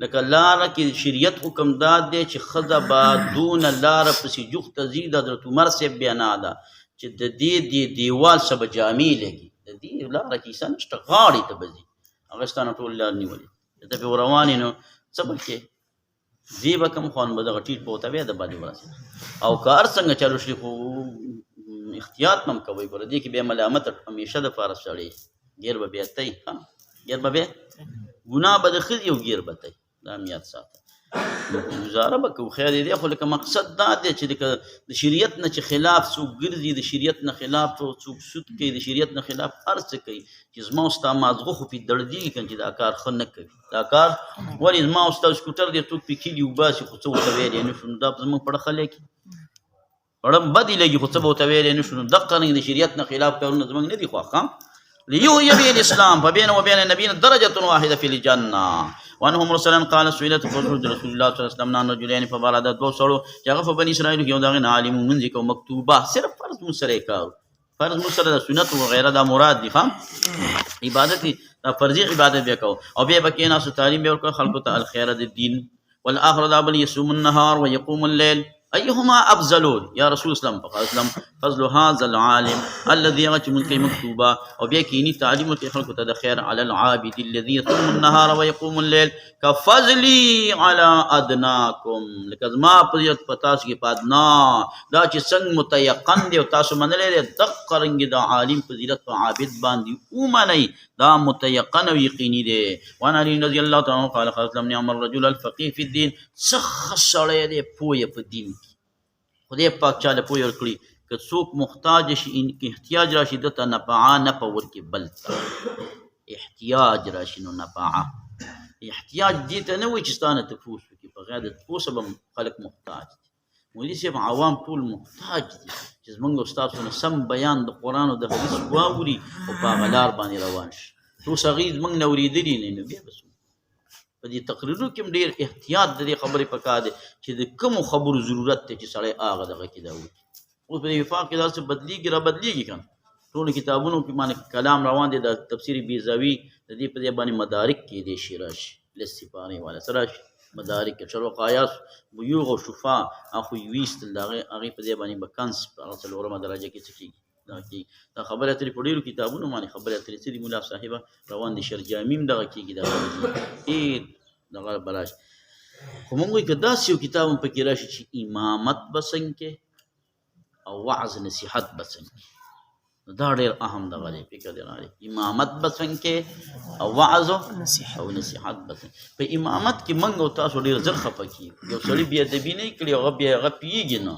لکه لاره کې شریعت حکم داد دی چې ښځه به دونه لاره پسې جوخته ځي د حضرت عمر صاحب بیانا ده چې د دې دیوال څه به جامې لګي د دې لاره کې کیسه نشته غاړې ته به ځي هغه ستا نه ټول لار نیولې ته پې ور روانې نو څه به کې ځې به کوم خوان به دغه ټیټ په ورته بیا د باندې ورسېده او کار څنګه چلو شي خو احتیاط هم کوئ ګوره دې کې بیا ملامت همیشه دپاره سړی ګیر به بیا تی ګیر به بیا ګناه به د ښځې او ګیر به تی دا هم یاد ساته ګزاره به کوو خیر دی خو لکه مقصد دا دی چې لکه د شریعت نه چې خلاف څوک ګرځي د شریعت نه خلاف څوک سود کوي د شریعت نه خلاف هر څه کوي چې زما او ستا مازغه خو پې دړدېږي که چې دا کار ښه نه کوي دا کار ولې زما او ستا سکوټر دی څوک پې کلي وباسي خو څه ورته ویلی نه شو نو دا زموږ پړه خلی کې پړه بدې لګي خو څه به ورته ویلی نه شو نو دقه رنګ د شریعت نه خلاف کارونه زموږ نه دي خوښ ليهوي الاسلام فبين وبين نبينا درجه واحده في الجنه وانه مرسلا قال سئلت رسول الله صلى الله عليه وسلم عن رجلين فبرد دو سړو چې هغه په بني اسرائیل کې یو دغه عالم منځ کو مکتوبه صرف فرض مسره کار فرض مسره د سنت او غیره دا مراد دي فهم عبادت دا فرضي عبادت بیا کو او بیا بکې ناس تعلیم به ورکو خلق ته الخير الدين والاخر دا بل يصوم النهار ويقوم الليل ايهما افضل يا رسول الله فقال اسلام فضل هذا العالم الذي يغت من كي مكتوبه وبيكيني تعليم خلق ته خير على العابد الذي يصوم النهار ويقوم الليل كفضلي على ادناكم لکه ما پریت پتاس کې پادنا دا چې څنګه متيقن دی او تاسو منلې دغه رنګ د عالم فضیلت او عابد باندې او منی دا متيقن او یقیني دی وانا علي رضی الله تعالی عنہ قال قال اسلام نعم الرجل الفقيه في الدين سخ سړی دی پوهه په دین خدای پاک چاله پوهه ورکړي که څوک محتاج شي احتیاج راشي دته نفعا نفع ورکړي بل ته احتیاج راشي نو نفعا احتیاج دې ته نه وایي چې ستا نه تپوس وکړي په غیر د تپوسه به خلک محتاج دي مولوي صاحب عوام ټول محتاج دي چې زموږ او ستاسو نه سم بیان د قرآن او د حدیث واوري او په هغه لار باندې روان شي څو هغې زموږ نه اورېدلي نه نو بیا به په دې تقریرونو کې هم ډېر احتیاط د دې خبرې پکار دی چې د کومو خبرو ضرورت دی چې سړی هغه دغه کې دا وکړي اوس په دې وفاق کې داسې بدلېږي را بدلېږي که نه ټولو کتابونو کې باندې کلام روان دی د تفسیر بیزاوي د دې په دې باندې مدارک کې دی شي راشي لس سپارې والا څه راشي مدارک کې شروع قیاس بیوغ او شفا اخو یویستل د هغې په دې باندې به کنس په هغه څلورمه درجه کې څه کېږي دا خبره اترې په ډېرو کتابونو باندې خبره اترې څه دي ملا صاحبه روان دي شرجامي هم دغه کېږي دغه ډېر دغه بلاش خو مونږ وایي که داسې یو کتاب هم پکې راشي چې امامت به څنګه کې او وعظ نصیحت به څنګه نو دا ډېر اهم دغه دی فکر دی راغلی امامت به څنګه کې او وعظ او نصیحت به څنګه په امامت کې مونږ او تاسو ډېر ژر خفه کېږو یو سړي بې ادبي نه کړي هغه بیا هغه پوهېږي نه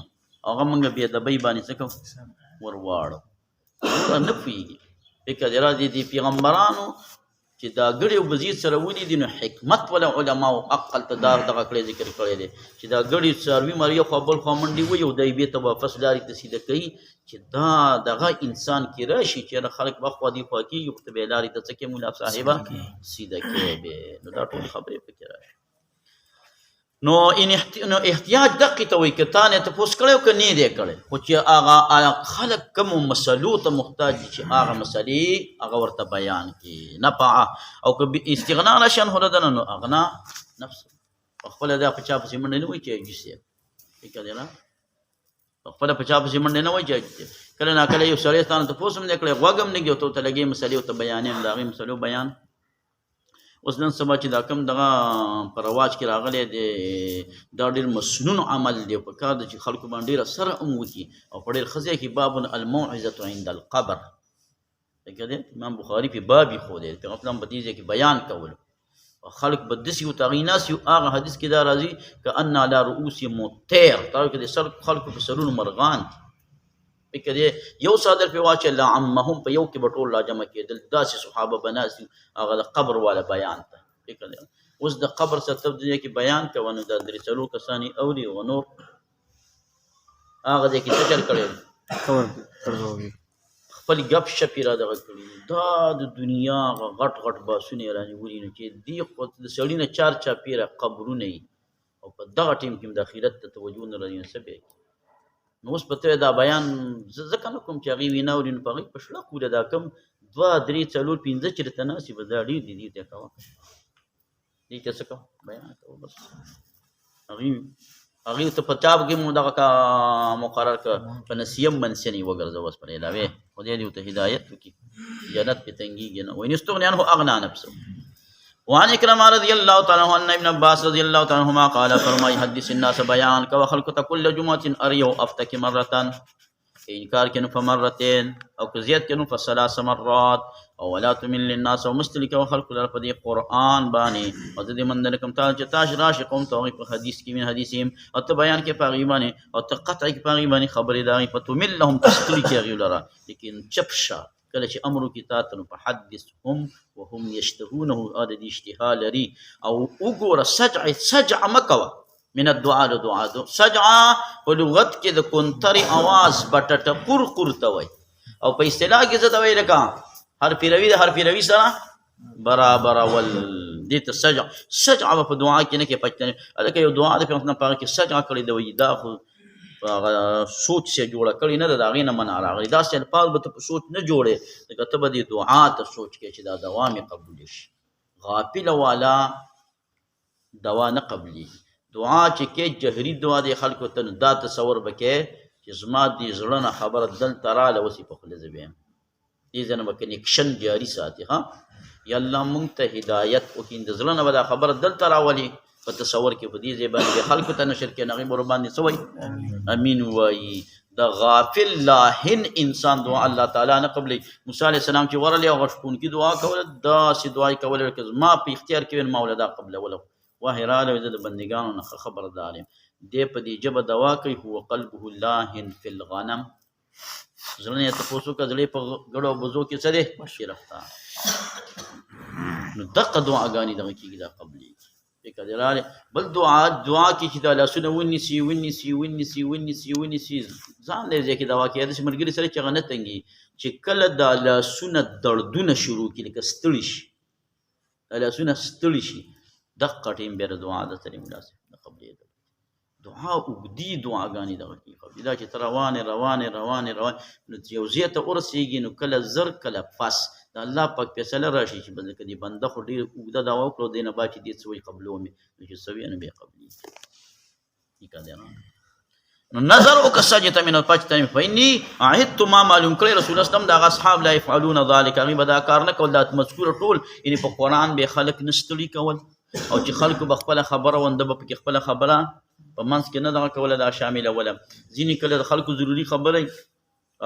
هغه مونږ بې ادبۍ باندې څه کوو ور واړو نه پوهېږي فکر دی راځي د پیغمبرانو چې دا ګړی او بزید سره ولیدي نو حکمت ولا علماو عقل ته دغه کړی ذکر کړی دی چې دا ګړی څاروي مر یو خوا بل خوا منډې وي او دی بېرته واپس لارې ته سیده کوي چې دا دغه انسان کې راشي چې خلک به خوا دې خوا کېږي خو ته بیا لارې ته څه کوې ملا صاحبه سیده کوې نو دا ټولې خبرې پکې راشي نو احتیاج دقې ته وایي که تا نه تپوس کړی او که نه دی کړی خو چې هغه خلک کومو مسلو ته محتاج دي چې هغه مسلې هغه ورته بیان کړي نفعه او که استغنا نه شان هله ده نو اغنا نفس په خپله دا په چا پسې منډې نه وایي چې عجیز دی فکر دی نه په خپله په چا پسې منډې نه وایي چې عجیز دی کله ناکله یو سړی تا نه تپوس هم دی کړی غوږ هم نه ږدي او ته ورته لګې مسلې ورته بیانې هم د هغې مسلو بیان اوس نن سبا چې دا کوم دغه په رواج کې راغلی دی دا ډېر مسنون عمل دی په کار دی چې خلکو باندې ډېر اثر هم وکړي او په ډېر ښه ځای کې باب الموعظة عند القبر لکه دی امام بخاري په باب یې ښودی پیغمبر اسلام په دې ځای کې بیان کولو خلق به داسې یو هغې ناست یو هغه حدیث کې دا راځي کأن علی رؤوسهم الطیر دا کې د سر خلکو په سرونو مرغان دي که دی یو څادر پرې واچوي لعمهم په یو کې به ټول راجمع کېدل داسې صحابه به ناست دي هغه د قبر والا بیان ته فکر دی اوس د قبر ستب دی کې بیان کوه نو دا درې څلور کسان یې اوري او نور هغه ځای کې څه چل کړی خپل گپ شپ یې را دغه کړي دا د دنیا هغه غټ غټ باسونه یې رانیولي نو چې دې خو د سړي نه چار چاپېره قبرونه یي او په دغه ټیم کې هم د اخرت ته توجه نه لري نو څه به نو اوس په ته دا بیان زه ځکه نه کوم چې هغې وینا اوري نو په هغې په شړق وله دا کم دوه درې څلور پنځه چې درته ناست وي به دا ډېر دي دې ته کوه دې ته څه کوه بیان کوه بس هغې ته په چاپ کې مو دغه مقرر کړه په نسیم منسیانې وګرځه اوس پر علاوې خدای دې ورته هدایت وکړي جنت پې تنګېږي نه وإن استغني عنه أغنى نفسه وعن اکرمہ رضی اللہ تعالیٰ عنہ ان ابن عباس رضی اللہ تعالیٰ عنہما قال فرمائی حدث الناس بیان کا وخلق کل جمعة اریو افتک مرتن انکار کنو فمرتين او کزیت کنو فثلاث مرات او ولا تمل للناس ومستلک وخلق لرفدی قرآن بانی وزد مندنکم تاج تاج راشی قوم توغی پر حدیث کی من حدیثیم او بیان کے پاغی بانی او قطع کی پاغی بانی خبر داری فتمل لهم تستلی کی غیو لرا لیکن چپشا کله چې امر کی تا ته فحدثهم وهم يشتهونه اد دي اشتها لري او وګوره سجع مکوه من الدعاء لدعاء سجع په لغت کې د کنتري आवाज بټټ قرقر ته وای او په اصطلاح کې څه ته وای لکه حرف روي د حرف روي سره برابر ول دې ته سجع په دعا کې نه کې پښتنه الکه یو دعا د پیغمبر پاک کې سجع کړی دی وای دا خو سوچ سے جوړه کړی نه د هغې نه منع راغلی داسې الفاظ به ته په سوچ نه جوړې لکه ته به دې دعا ته سوچ کې چې دا دوا مې قبولی شي غافله والا دوا نه قبلیږي دعا چې کې جهري دعا دی خلکو ته نو دا تصور به کې چې زما دې زړه نه خبره دلته راله اوس یې په خوله زه بیم دې ځای نه به کنیکشن جاري ساتي ها یا الله مونږ ته هدایت وکړي د زړه نه به دا خبره دلته راولي په تصور کې په دې ځای باندې خلکو ته نشر کې هغې به ورباندې څه وایي امین وایي د غافل لاهن انسان دعا الله تعالی نه قبلوي موسی علیه السلام چې ورغلی هغه شپونکي دعا کوله داسې دعا یې کوله لکه زما په اختیار کې وي ما وله دا قبلوله وحی راغلی زه د بندګانو نه ښه خبردار یم دې په دې ژبه دوا کوي هو قلبه لاهن فی الغنم زړه نه یې تپوس وکړه زړه یې په ګډو او بزو کې څه دی رفتار نو دقه دعاګانې دغه کېږي دا قبلېږي بل دعا کې چې دا لاسونه ونیسي ځان دی ځای کې دا واقعه داسې ملګري سره چې هغه نه تنګي چې کله دا لاسونه دردونه شروع کړي لکه ستړي شي دا لاسونه ستړي شي دقه ټیم بیا د دعا د سره مناسب د قبلېدل دعا اوږدې دعاګانې دغه کې قبلې دا چې ته روانې نو یو ځای ته ورسېږي نو کله زر کله پس د الله پاک فیصله راشي چې بلکې دې بنده خو ډېر اوږده دعا وکړو دی نه بعد چې دې څه وایي قبلومې نو چې څه وي نو بیا قبلېږي نو نظر وکړه سجدة من الفجر فإني عهدت ما معلوم کړی رسول الله صلی دغه اصحاب لا یفعلون ذلک هغوی به دا کار نه کول دا مذکوره ټول یعنې په قرآن به خلک نه ستړي کول او چې خلکو به خپله خبره ونده به پکې خپله خبره په منځ کې نه دغه کوله دا شاملوله ځینې کله د خلکو ضروري خبره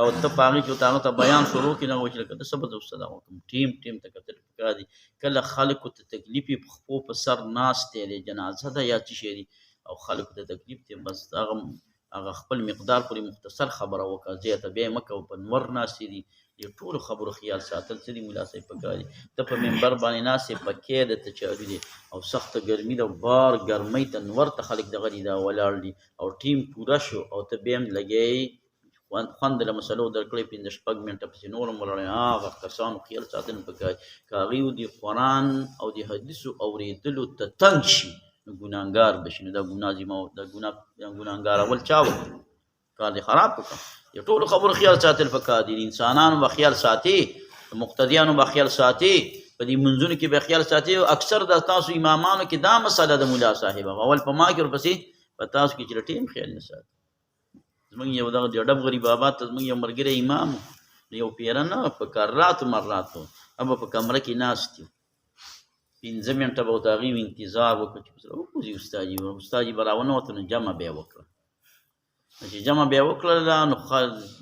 او ته په هغې کې ورته هغه ته بیان شروع کړي نه چې لکه ته څه به زه ورسره دغه وکړم ټیم ته کتل پکار دي کله خلکو ته تکلیف یې په خپو په سر ناست دی جنازه ده یا څه شی دی او خلکو ته تکلیف دی بس هغه خپل مقدار پورې مختصر خبره وکړه زیاته بیا یې مه کوه په نور ناستې دي د ټولو خبرو خیال ساتل څه دي ملا صاحب پکار دي ته په منبر باندې ناست یې پکې درته چالو دي او سخته ګرمي ده بار ګرمۍ ته نور ته خلک دغه دي دا ولاړ دي او ټیم پوره شو او ته بیا هم لګیې خوند له مسلو درکړی 5-6 منټه پسې نور هم ولاړی هغه کسانو خیال ساتنه پکار که هغوی د قرآن او د حدیثو اورېدلو ته تنګ شي نو ګناهګار به شي نو دا ګناه ذمه د ګناهګارول چا وکړي کار دې خراب وکړه د ټولو خبرو خیال ساتل پکار دي انسانانو به خیال ساتي مقتدیانو به خیال ساتي په دې منځونو کې به خیال ساتي او اکثر د تاسو امامانو کې دا مسله د ملا صاحب اول په ما کې ورپسې په تاسو کې چې ټیم خیال نه ساتي زمونږ یو دغه ډب غریب آباد ته زمونږ یو ملګری امام یو پیره نه په کراتو مراتو هغه په کمره کې ناست یو پنځه منټه به ورته هغې انتظار وکړو چې سره وګوري استاد جي به راونوته نو جمع به یې وکړه. چې جمع بیا وکړله نو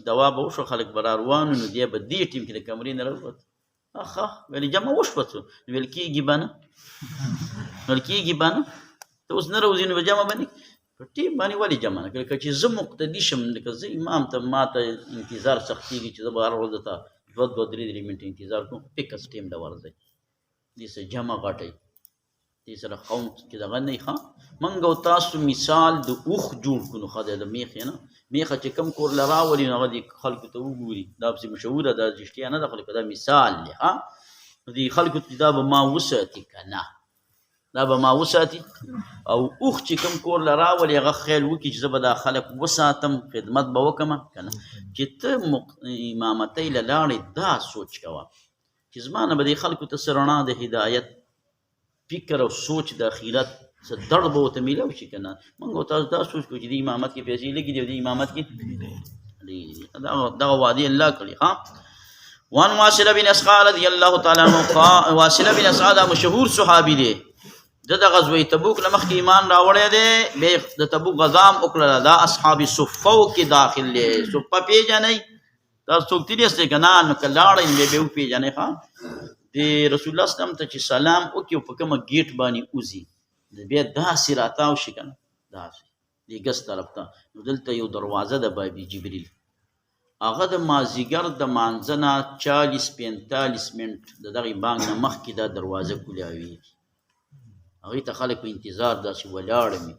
دوا به وشوه، خلک به را روان نو دی به دې ټیم کې د کمرې نه راووت. اخه ویلې جمع وشوه څو نو ویل کېږي به نه، ویل کېږي به نه، ته اوس نه راوځې نو به جمع به نه په ټیم باندې ولې جمع نه کړې؟ که چې زه مقتدي شم، لکه زه امام ته ما ته انتظار سختېږي چې زه به هره ورځ درته 2-3 منټه انتظار کوم، فکس ټیم ته ورځئ، دې سره جمع غټئ، دې سره قوم کې دغه نه وي. ښه موږ او تاسو مثال د اوښ جوړ کړو، نو ښه دی د میخې نه، میخه چې کوم کور له راولي نو هغه دې خلکو ته وګوري، دا پسې مشهوره ده، رښتیا نه ده، خو دا مثال دی. ښه نو دې خلکو ته دا به ما وساتي که نه، دا به ما وساتي. او اوښ چې کوم کور له راولي هغه خیال وکړي چې زه به دا خلک وساتم، خدمت به وکړم که نه. چې ته امامتۍ له لاړې دا سوچ کوه چې زما نه به دې خلکو ته څه رڼا د هدایت فکر او سوچ د اخرت څه دړ به ورته میلاو شي که نه. موږ او تاسو دا سوچ کوو چې د امامت کې پیسې لږې دي او د امامت کې دغه وعدې الله کړي. ها وان واصل بن اسقا رضی الله تعالی عنہ، واصل بن اسقا دا مشهور صحابي دی، د غزوه تبوک نه مخکې ایمان راوړی دی، بیا د تبوک غزا هم وکړله، دا اصحاب صفو کې داخل دی. صفه پیژنئ؟ تاسو څوک تېر یاستئ که نه؟ نو که لاړئ نو بیا به وپېژنئ. ښه د رسول الله سلام ته چې سلام وکړي او په کومه ګیټ باندې وځي بیا داسې راتاو شي که نه، داسې دې ګس طرف ته، نو دلته یو دروازه ده باب جبریل، هغه د مازدیګر د مانځه نه 40-45 منټ د دغې بانک نه مخکې دا دروازه کولاویږي. هغې ته خلک په انتظار داسې ولاړه وي،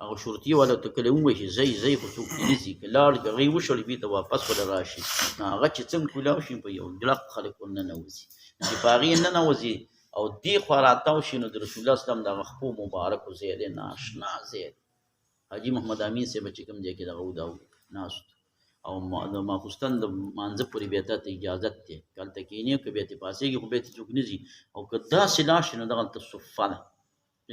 هغه شرطي والا ته کله ووایي چې ځئ خو څوک دې نه ځي، که لاړ که هغې وشړي بېرته واپس به راشي. هغه چې څنګه کولاو شي په یو ګړق خلک ورننوځي، چې په هغې ننوځي او دې خوا راتاو شي نو د رسول الله اسلام دغه خپو مبارکو ځای دی، ناشنا ځای دی. حاجي محمد امین صاحب چې کوم ځای کې دغه دا ناست او د ماخوستن د مانځه پورې بیا تا ته اجازت دی، که هلته کښېنې که بیا ترې پاڅېږي خو بیا ترې څوک نه ځي، او که داسې لاړ شي نو دغلته صفه ده،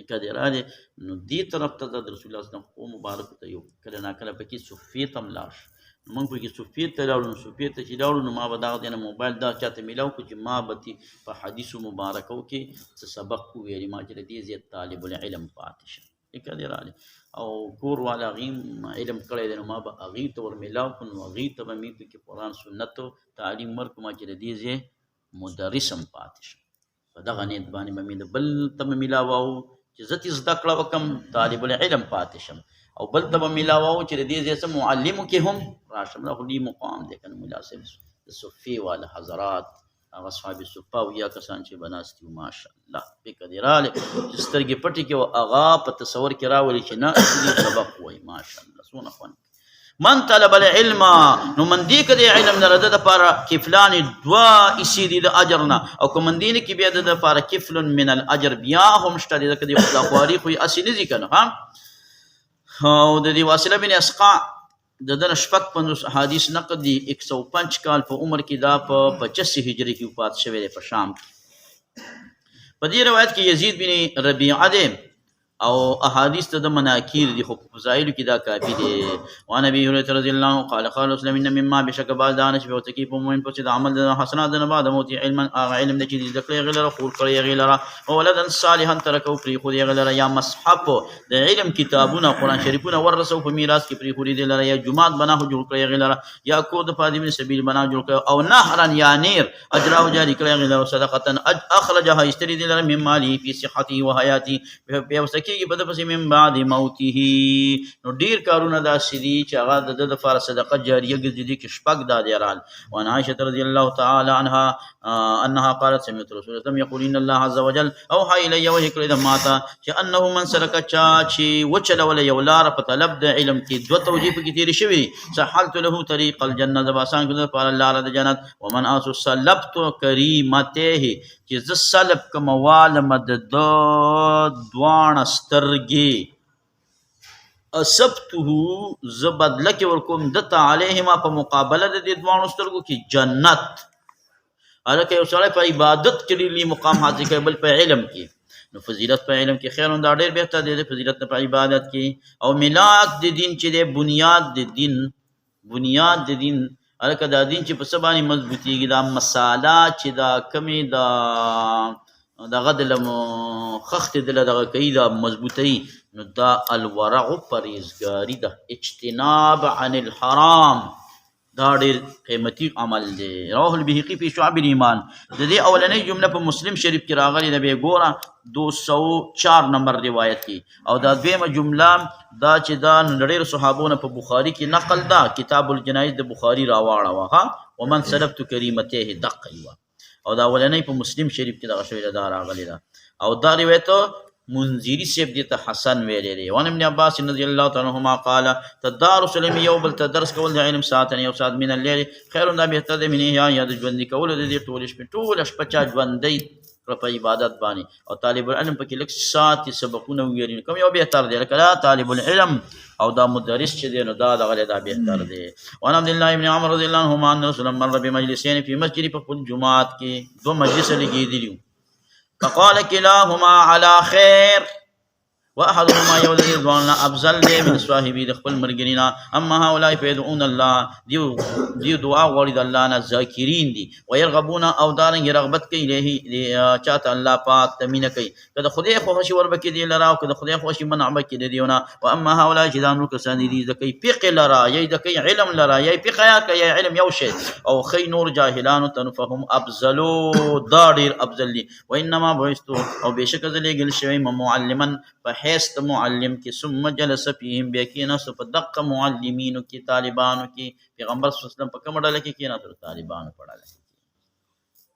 که دې راغلی نو دې طرف ته د رسول الله اسلام خپو مبارکو ته یو کله ناکله پکې صفې ته هم لاړ شي. نو موږ پکې صفې ته لاړو، نو صفې ته چې لاړو نو ما به دغه دی نه موبایل دا چاته میلاو کړو چې ما به په حدیثو مبارکو کې څه سبق وویلي، ما چې د دې ځای طالب العلم پاتې شم، که دې راغلی او کور والا هغې علم کړی دی، نو ما به هغې ته ور میلاو کړو، نو هغې ته به مې پکې قرآن سنت تعلیم ورکړو، ما چې د دې ځای مدرس هم پاتې شم. په دغه نیت باندې به مې د بل ته به میلاوو چې زه ترې زده کړه وکړم، طالب العلم پاتې شم، او بل ته به میلاوو چې د دې ځای څه معلمو کې هم راشم. دا خو لوی مقام دی که نه، ملا صاحب د صفې والا حضرات هغه اصحاب صفه او یا کسان چې به ناست وي، ماشاءالله فکر دې راغلی چې سترګې پټې کړي او هغه په تصور کې راولي چې نه دې سبق وایي، ماشاءالله څونه خوند. من طلب العلم، نو من دې که د علم نه د دپاره کفلان 2 حصې دي د اجر نه، او که من دې نه کې بیا د دپاره کفل من الاجر بیا هم شته دی، ځکه د خداخواري خو یې هسې نه ځي که نه. او د دې واصله بن اسقا د ده نه 56 احادیث نقد دي، 105 کال په عمر کې، دا په 85 هجري کې وفات شوی دی په شام کې. په دې روایت کې یزید بن ربیعه دی او احادیث ته د مناکیر دي، خو په فضایلو کې دا کافي دی. وعن ابي هريره رضی الله عنه قال قال رسول الله ان مما بشک بعد دانه چې په تکي په مومن په د عمل د حسنات د بعد موت علما علم د چې د کړي غلره خور کړي غلره او ولدن صالحا ترکو پری خو غلره یا مصحف د علم کتابونه قران شریفونه ورسو په میراث کې پری خو دي لره یا جمعات بنا هو جوړ کړي غلره یا کو د فاضل سبیل بنا جوړ کړي او نهرا یا نیر اجرا جاری کړي غلره صدقه اخرجها اشتري دي لره مما لي في صحته وحياتي په کېږي په ده پسې من بعد موته. نو ډېر کارونه داسې دي چې هغه د ده دپاره صدقه جاریه ګرځي، دي کې 6 دا دي رال. وعن عائشة رضي الله تعالى عنها انها قالت سمعت رسول الله يقول ان الله عز وجل اوحى الي وحي کړی ده ماته چې انه من سلک چا چې وچلوله یو لاره په طلب د علم کې 2 توجیه پکې تېرې شوي دي، سحلت له طریق الجنه، د به آسان کړو دپاره لاره د جنت. ومن آسو سلبت کریمته، چې زه سلب کوم والمه د ده 2 سترګې، اصبته زه بدله کې ورکوم دته علیهما په مقابله د دې 2 سترګو کې جنت. هلکه یو سړی په عبادت کې ډېر مقام حاصل کوي، بل په علم کې، نو فضیلت په علم کې خیر دا ډېر بهتر دی، فضیلت په عبادت کې. او ملاک د دین چې دی بنیاد د دین هلکه دا دین چې په څه باندې مضبوطېږي، دا مساله چې دا کمې دا دغه د خخت د دغه کوي د مضبوطی، نو دا الورع پرهیزګاری ده، اجتناب عن الحرام، دا ډېر قیمتي عمل دی. رواه البهقي فی شعب الایمان. د دې اولنۍ جمله په مسلم شریف کې راغلې ده، بیا ګوره 204 نمبر روایت کې. او دا دویمه جمله دا چې دا ډېرو صحابو نه په بخاري کې نقل ده، کتاب الجنایز د بخاري راواړوه ها، ومن سلبت کریمته دقه یوه. او دا اولنۍ په مسلم شریف کې دغه شوې ده، دا راغلې ده. او دا روایت منذری سیب دیتا حسن ویلې دی. وان ابن عباس رضی الله تعالی عنهما قال تدارس العلم یو بل تدرس کول د علم ساعتن یو ساعت من الليل خیر، دا بهتر دی من یا د ژوند کول د دې ټول شپه ټول شپه چا ژوندۍ په عبادت باندې. او طالب العلم پکې لږ ساعت سبقونه ویل کوم یو بهتر دی، لکه طالب العلم او دا مدرس چې دی نو دا دغه دا بهتر دی. وان عبد الله ابن عمر رضی الله عنهما ان رسول الله مر بمجلسین فی مسجد، په خپل جماعت کې دو مجلس لګیدلی، فقال كلاهما على خير واحدهما يولد دوالنا افضل دی من صاحبي د خپل مرګرینا. اما هؤلاء فيدعون الله، دیو دعا غواړي د الله نه، ذاکرین دي، ويرغبون او دارنګ رغبت کوي له چاته الله پاک تمینه کوي، که د خدای خوښي وربکې دی لرا او که د خدای خوښي منع بکې دی دیونه. واما هؤلاء چې دا نور کسان دي د کوي فقه لرا یا د کوي علم لرا یا فقه یا کوي علم یو شی او خی نور جاهلان تنفهم افضلو، دا ډیر افضل دي. وانما بعثت او بشک ذلګل شوی معلما حیث معلم کی، ثم جلس فیهم بیا کېناستو په دقه معلمینو کې طالبانو کې. پیغمبر صلی الله علیه وسلم په کومه ډله کې کېناستو؟ طالبانو په ډله کې.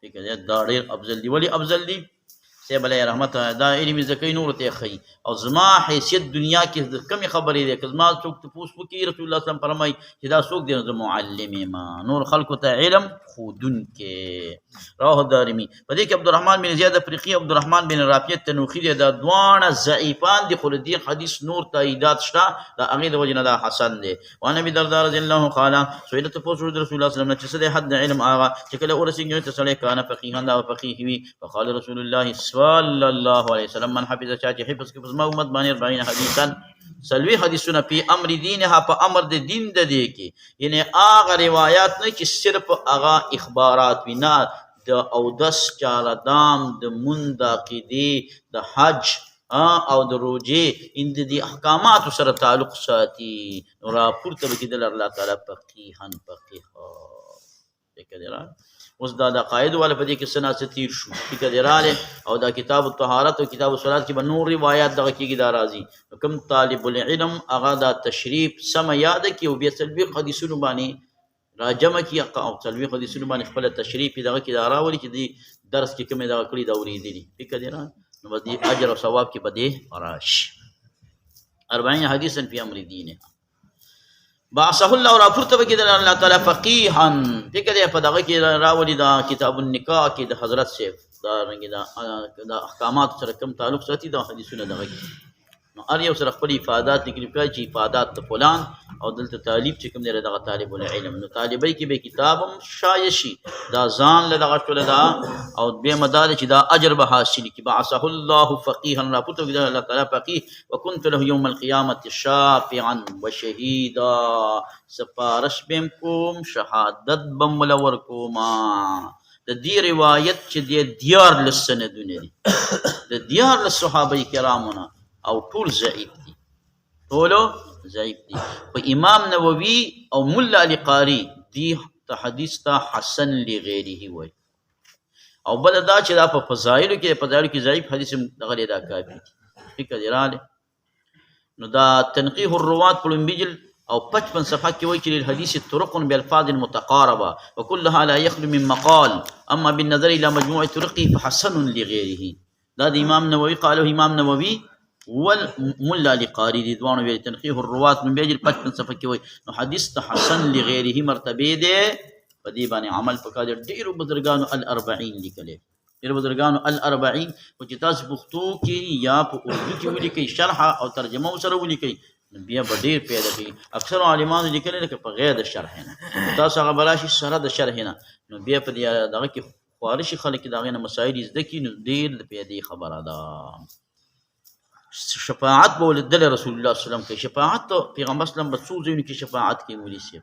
ٹھیک ہے، دا ډېر افضل دي. ولې افضل دي؟ صاحب علیه رحمت دا علم زکی نور ته ښیي. او زما حیثیت دنیا کې د کمې خبرې دی، که زما څوک تپوس وکړي رسول الله صلی الله علیه وسلم فرمایي چې دا څوک دی، نو زه معلم یم، نور خلکو ته علم ښودونکی. رواه الدارمي. په دې کې عبدالرحمن بن زیاد افریقي او عبدالرحمن بن رافع تنوخي دی، دا دواړه ضعیفان دي، خو د دې حدیث نور تاییدات شته، د هغې د وجې نه دا حسن دی. وعن ابي الدرداء رضي الله قال سئل تپوس وشو د رسول الله صلی الله علیه وسلم چې څه دی حد علم هغه چې کله ورسېږي ته سړی کانه فقیها دا فقیه وي. فقال رسول الله صلی الله علیه وسلم من حفظ چا چې حفظ کې زما امت باندې 40 حدیثا سلوی حدیثونه په امر دینها په امر د دین د دی کې، یعنی هغه روایات نه چې صرف هغه اخبارات وي، نه د اودس چارهدام د مونځ د عقیدې د حج او د روجې ان د احکاماتو سره تعلق ساتي، نو راپورته به کېدل الله تعالی فقیها فقیها. اوس دا د قاعدو والا په دې کې څه ناڅه تیر شو، فکر دې راغلی. او دا کتاب الطهارت او کتاب الصلات کې به نور روایات دغه کېږي، دا راځي. کوم طالب العلم هغه دا تشریف سمه یاده کړي او بیا څلوېښت حدیثونو باندې راجمع کړي او څلوېښت حدیثونو باندې خپله تشریف یې دغه کې دا راولي چې دې درس کې کومې دغه کړي دا اورېدلي، فکر دې راغلی، نو به دې اجر او ثواب کې به دې راشي. 40 حدیثا فی امر دینها بعثه الله، راپورته به کېدل الله تعالی فقیها. فکر دی په دغه کې راولي دا کتاب النکاح کې د حضرت صاحب دا رنګې دا احکامات سره کوم تعلق ساتي دا حدیثونه دغه کې، نو هر یو سره خپل افادات لیکلي کوي چې افادات د فلان او دلته طالب چې کوم دی دغه طالب العلم، نو طالبۍ کې به کتاب هم شایع شي، دا ځان له دغه ټوله دا او بیا مدار چې دا اجر به حاصل کړي. بعثه الله فقیها، راپورته به کېدل الله تعالی فقیه. وکنت له یوم القیامة شافعا وشهیدا، سپارش بهم کوم شهادت بم ول ورکوما. د دې روایت چې د 14 سندونه دي د 14 صحابه کرامونه او ټول ضعیف دي، ټولو ضعیف دي. په امام نووي او مولا علی قاری دی ته حدیث ته حسن لغیره وای. او بل دا چې دا په فضایلو کې ضعیف حدیث دغه دا کافي فکر دی رااله. نو دا تنقیح الروات په لومبي جلد او 55 صفحه کې وایي چې الحديث طرق بالفاظ متقاربه وكلها لا يخلو من مقال، اما بالنظر الى مجموع طرقه فحسن لغيره. دا د امام نووي قاله امام نووي والملا لقاری دي دوانو ویل تنقیح الروات من بیجل 55 صفحه کې وایي. نو حدیث ته حسن لغیره مرتبه ده، په دې باندې عمل پکار. ډیرو بزرګانو ال40 لیکلي، ډیرو بزرګانو ال40 او چې تاسو پښتو کې یا په اردو کې ولیکئ شرح او ترجمه سره ولیکئ بیا به ډیر پیدا کوي. اکثر عالمانو لیکلي لکه په غیر د شرح نه، تاسو هغه بلاشي سره د شرح نه، نو بیا په دې دغه کې خوارشي خلک دغه نه مسایل زده کړي، نو ډیر د پیدا خبره ده. شفاعت به ولدل رسول الله صلی الله علیه وسلم کې شفاعت پیغمبر اسلام به څو ځینو کې شفاعت کې ولي سي.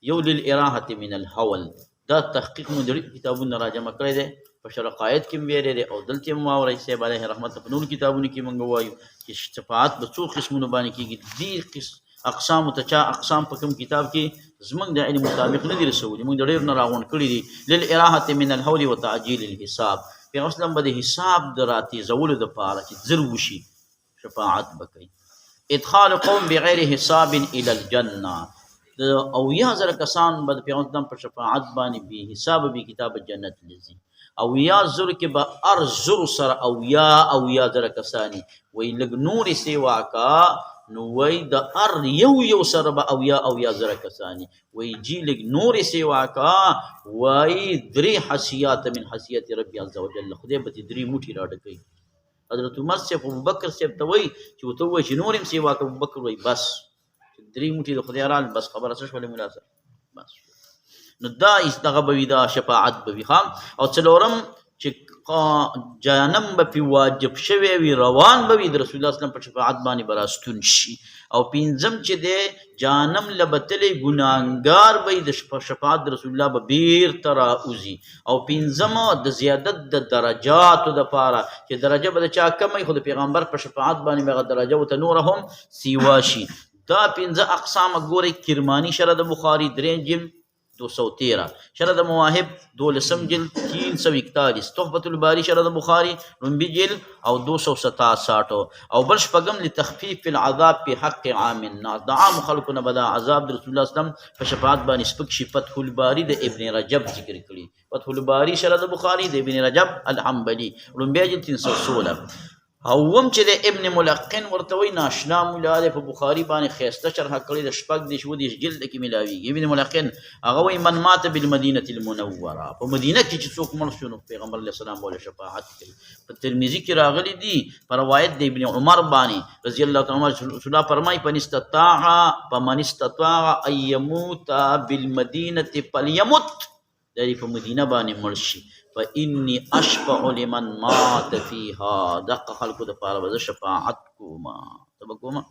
یو للاراحه من الحول، دا تحقیق مو ډېر کتابونه راجمع کړی دی په شرقایت کې هم ویلی دی او دلته هم واورئ صاحب علیه رحمت په نور کتابونو کې موږ وایو چې شفاعت په څو قسمونو باندې کېږي دې اقسامو ته چا اقسام په کوم کتاب کې زموږ د علم مطابق نه دي رسولي موږ د ډېر نه راغونډ کړي دي للإراحة من الهول وتعجیل الحساب پیغمبر اسلام به د حساب د راتېزولو دپاره چې زر وشي شفاعت به کوي ادخال قوم بغیر حساب الى الجنه او یا زر کسان به د پیغمبر اسلام په شفاعت باندې بې حساب بې کتاب جنت لځي او یا زر کې به ار زر سره او یا زر کسانی وی لږ نورې سیوا کا نو وی د ار یو سره به او یا زر کسانی وی جی لږ نورې سیوا کا وی درې حسیات من حسیت ربی عز وجل خدای به دې درې موټي راډکوي حضرت عمر صاحب ابوبکر صاحب ته وی چې ورته ووایي چې نور هم سیوا که ابوبکر وی بس درې موټي د خدای رال بس خبره څه شولې ملا صاحب بس نو دا دغه به وي دا شفاعت به وي او څلورم چې جهنم به پې واجب شوی وي روان به وي د رسول الله اسلام په شفاعت باندې به راستون شي او پنځم چې دی جهنم له به تللی ګناهګار به د شفاعت د رسول الله به بیرته راوځي او پنځم د زیادت د درجاتو دپاره چې درجه به د چا کمی خو د پیغمبر په شفاعت باندې به هغه درجه ورته نوره هم سیوا شي دا پنځه اقسام ګورئ کرماني شرح د بخاري درېیم جلد 213 شرح د مواهب 12 جلد 341 تحفة الباری شرح د بخاری لومبي جلد او 267 او بل شپږم لتخفیف العذاب په حق عام الناس د عام خلکو نه به دا عذاب د رسول الله صلی الله علیه وسلم په شفاعت باندې سپک شي فتح الباری د ابن رجب ذکر کړي فتح الباری شرح د بخاری د ابن رجب الحنبلی لومبي جلد 316 اوم چې د ابن ملقن ورته وایي ناشنا مولا دی په بخاري باندې ښایسته شرحه کړې د شپږ دېرش اووه دېرش جلد کې میلاویږي ابن ملقن هغه وایي من مات بالمدینة المنوره په مدینه کې چې څوک مړ شو نو پیغمبر علیه السلام به شفاعت کوي په ترمذي کې راغلي دي په روایت د ابن عمر باندې رضی الله تعالی عنه رسول الله فرمایي فمن استطاع ان يموت بالمدینة فلیمت دا په مدینه باندې مړ شي فإني أشفع لمن مات فيها دق خلقو د پاره به شفاعت کوما تبکوما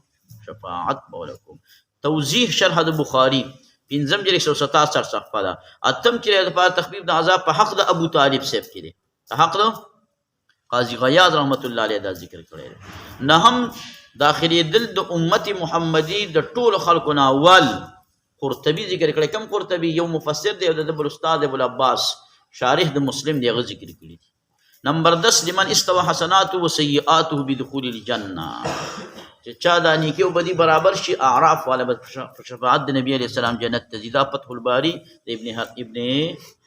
شفاعت بولکم توضیح شرح د بخاری پنځم جلد 167 صفحه ده اتم چې د پاره تخفیف د عذاب په حق د ابو طالب صاحب کې ده حق د قاضی غیاض رحمت الله علیه دا ذکر کړی نه هم داخلي دل د امت محمدی د ټول خلقو نه اول قرطبی ذکر کړی کم قرطبی یو مفسر دی د بل استاد ابو العباس شارح د مسلم دی هغه ذکر کړي نمبر 10 لمن استوى حسناته وسيئاته بدخول الجنه چې چا د نیکی او بدی برابر شي اعراف والا په شفاعت د نبی علیہ السلام جنت ته ځي فتح الباری د ابن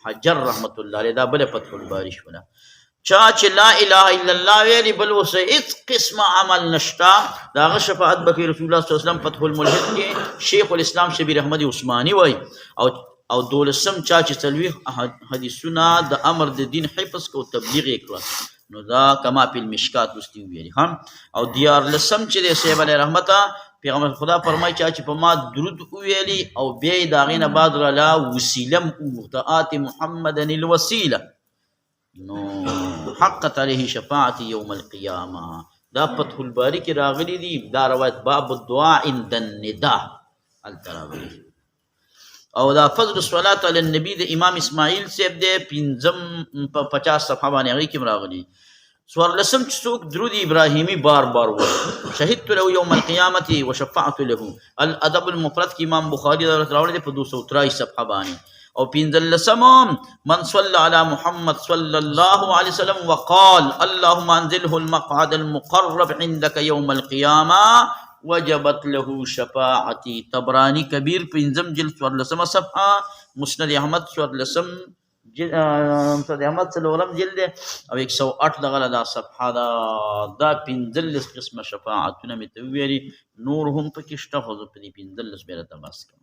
حجر رحمت الله علیه دا بل فتح الباری شولا چا چې لا اله الا الله ویلی بل وسه هیڅ قسم عمل نشتا داغه شفاعت بکی رسول الله صلی الله علیه وسلم فتح الملحد کې شیخ الاسلام شبیر احمد عثماني وای او دولسم چا چې څلوېښت حدیثونه د امر د دین حفظ کو تبلیغ یې کړه نو دا کما فی المشکات وستي ویلي هم او دیارلسم چې د صاحب علیه رحمته پیغمبر خدا فرمایي چې په ما درود ویلي او بیا یې د هغې نه بعد راله وسیله ورته آت محمدا الوسیله نو حقت علیه شفاعت یوم القیامه دا فتح الباری کې راغلی دي دا روایت باب الدعاء عند النداء هلته راغلی او دا فضل الصلاة علی النبی د امام اسماعیل صاحب دی پنځم په 50 صفحه باندې هغې کې هم راغلي څوارلسم چې څوک درود ابراهیمي بار بار وایي شهدت له یوم القیامة وشفعت له الادب المفرد کې امام بخاري راوړی دی په 223 صفحه باندې او پنځلسم من صلى على محمد صلى الله عليه وسلم وقال اللهم انزله المقعد المقرب عندك يوم القيامة وجبت له شفاعتي طبراني كبير پنځم جلد 14 صفحه مسند احمد 14 مسند احمد څلورم جلد او 108 دغه دا صفحه دا پنځلس قسمه شفاعتونه مې ته ویلي نور هم پکې شته خو زه په دې پنځلس بیرته بس کوم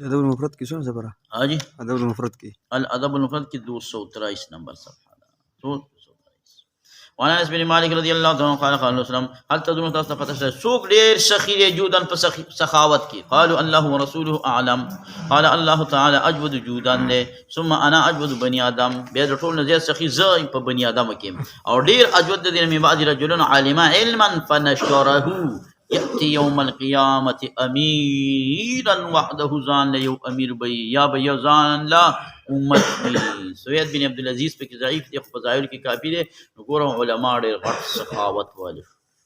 ادب المفرد کی څونه صفحه حاجی ادب المفرد کی الادب المفرد کی 223 نمبر صفحه دا وعن انس بن مالک رضی الله عنه قال قال وسلم هل تدرون تاسو پته سوق ډیر سخی دی جودن په سخاوت کې قالوا الله ورسوله اعلم قال الله تعالی اجود جودن دی ثم انا اجود بني ادم بیا د ټول نه سخی ز په بني ادم کې او ډیر اجود دی من بعد رجلن عالم علما فنشره یأتی یوم القیامت امیرا وحده ځان له یو امیر به یا به یو ځان له امت وي. سوید بن عبدالعزیز پکې ضعیف دی خو په ظاهر کې کافي دی. نو ګورم علما ډېر غټ سخاوت والي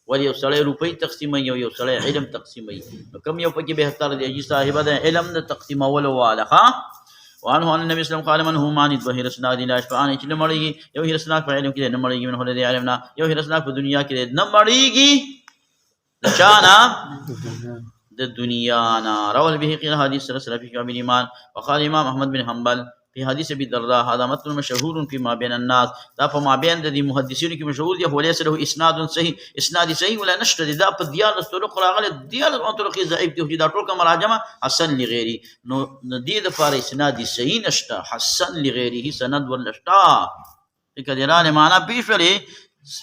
ولې یو سړی روپۍ تقسیموي او یو سړی علم تقسیموي نو کوم یو پکې بهتر دی حاجي صاحبه د علم د تقسیمولو واله ښه. وعنه عن النبي صلى الله عليه وسلم قال من هو ماني دو هرسناک دی لا شفاعانی چې نه مړېږي یو هرسناک په علم کې نه مړېږي من هو د علم نه یو هرسناک په دنیا کې نه مړېږي د چا نه د دنیا نه. رواه البيهقي حديث سلسلة في كتاب الإيمان. وقال الإمام أحمد بن حنبل في حديث أبي الدرداء هذا متن مشهور فيما بين الناس دا فما بين الذي محدثين کې مشهور دي وليس له اسناد صحيح اسناد صحيح ولا نشر دا په ديار طرق راغله ديار طرق ضعيف دي دا ټول کوم راجمه حسن لغيري نو دې د فار اسناد صحيح نشته حسن لغيره سند ولشتا کدرانه معنا پیښلې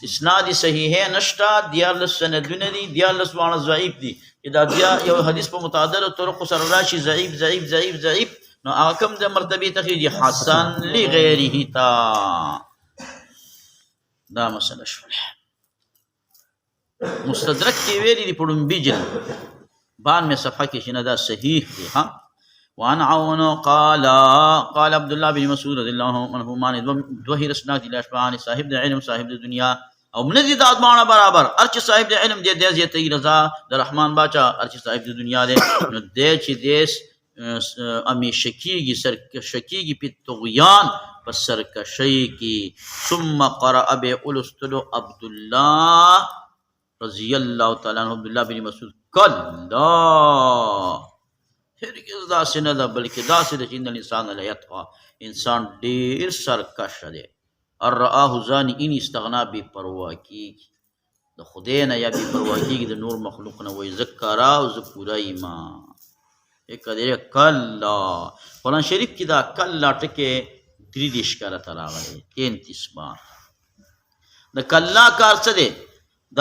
اسناد صحیح نشتا دیار سندونه دي دیار وانه ضعیف دي دا بیا یو حدیث په متعدد طرق سره راشي ضعیف ضعیف ضعیف ضعیف نو اکم د مرتبه تخریج حسن لغیره تا دا مسله شوه. مستدرک کې ویلي دی پړم بجل بان میں صفحه کې شنه دا صحیح دی ها. وعن عون قال عبد الله بن مسعود رضی الله عنه مان دو هرسنا دي لاشبان صاحب د علم صاحب د دنیا او منزي د ادمانه برابر ارچ صاحب د علم دې د زیته رضا د رحمان باچا ارچ صاحب د دنیا دې نو دې چې دیس امی شکیږي سر شکیږي په طغیان په سرکشی کی. ثم قرأ بالاستلو عبد الله رضی الله تعالی عنہ عبد الله بن مسعود کلا هرگز داسې نه ده بلکې داسې ده چې ان الانسان لیطغى انسان ډېر سرکش دی. الرآه ځان ان استغنا بې پروا کېږي د خدای نه یا بې پروا کېږي د نور مخلوق نه وایي زه کرا او زه پوره ایما کلا. قرآن شریف کې دا کلا ټکې 33 کرته راغلی 33 بار. د کلا کار څه دی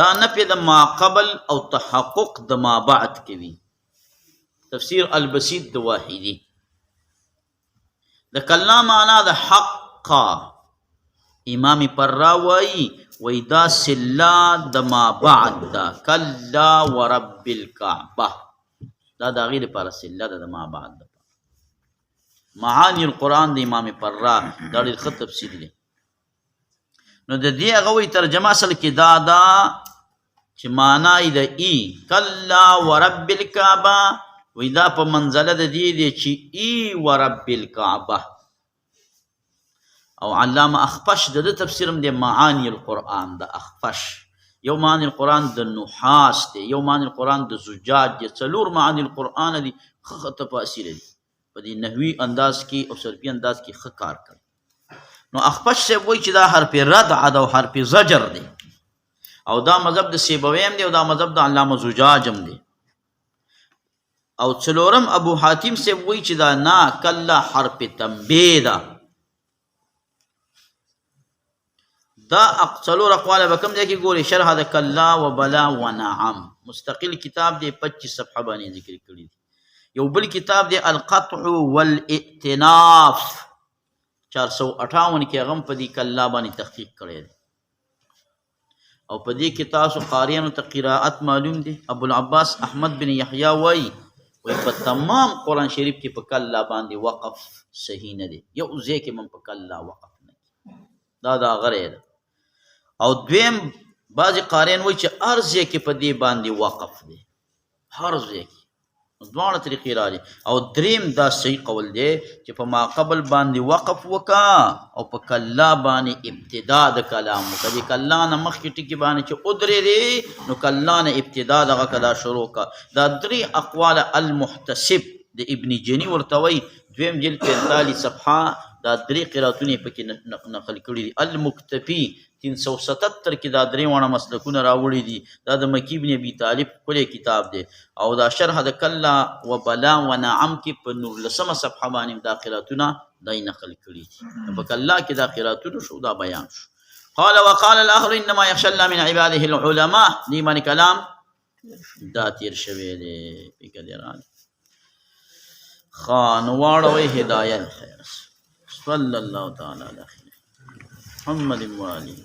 دا نفي د ما قبل او تحقق د ما بعد کوي. تفسیر البسيط د واحدی د کلا معنا د حق امام پراوی وی دا سلا د ما بعد دا کلا ورب الكعبه دا د غیر پر سلا د ما بعد دا. معانی القرآن د امام پرا دا ډېر ښه تفسیر دی. نو د دې هغه وی ترجمه اصل کې دا چې معنا یې د ای کلا ورب الكعبه وی دا په منزله د دې دی چې ای ورب الكعبه. او علامه اخفش د تفسیرم د معانی القرآن د اخفش یو معنی القرآن د نحاس دی یو معنی القرآن د زجاج دی څلور معنی القرآن دی ښه تفاسیر دي په دې نحوي انداز کې او صرفي انداز کې ښه کار کوي. نو اخفش سے وایي چې دا حرف ردع او حرف زجر دی او دا مذهب د سیبویم دی او دا مذهب د علامه زجاجم دی. او څلورم ابو حاتم سے وایي چې دا نا کلا حرف تنبیه ده. دا څلور اقوال به کوم ځای کې ګوري شرح د کلا و بلا و نعم مستقل کتاب دی 25 صفحه باندې ذکر کړی دی. یو بل کتاب دی القطع والائتناف 458 کې هغه په دې کلا باندې تحقیق کړی دی او په دې کې تاسو قاریانو ته قراءت معلوم دی. ابو العباس احمد بن یحیی وایي په تمام قرآن شریف کې په کلا باندې وقف صحیح نه دی یو ځای کې من په کلا وقف نه دا غره ده. او دویم بعضی قاریان وایي چې هر ځای کې په دې باندې وقف دی هر ځای کې دواړه طریقې راځي. او دریم دا صحیح قول دی چې په ما قبل باندې وقف وکا او په کلا باندې ابتدا د کلام وکړي. د کلا نه مخکې ټکي باندې چې ادرې نو کلا نه ابتدا دغه کدا شروع کا. دا درې اقوال المحتسب د ابن جنی ورته وایي دویم جلد 45 صفحه دا درې قراتونه پکې نقل کړي دي. المکتفی 377 کې دا درې وانه مسلکونه راوړي دي. دا د مکی ابن ابي طالب کلی کتاب دی او دا شرح د کلا و بلا و نعم کې په 19 صفحه باندې دا قراتونه دای نقل کړي دي. په کلا کې دا قراتونه شو دا بیان شو. قال وقال الاخر انما يخشى الله من عباده العلماء دی باندې کلام دا تیر شوی دی په کلیران خان واړوي هدايت خیر صلی الله تعالی علیه محمد و آله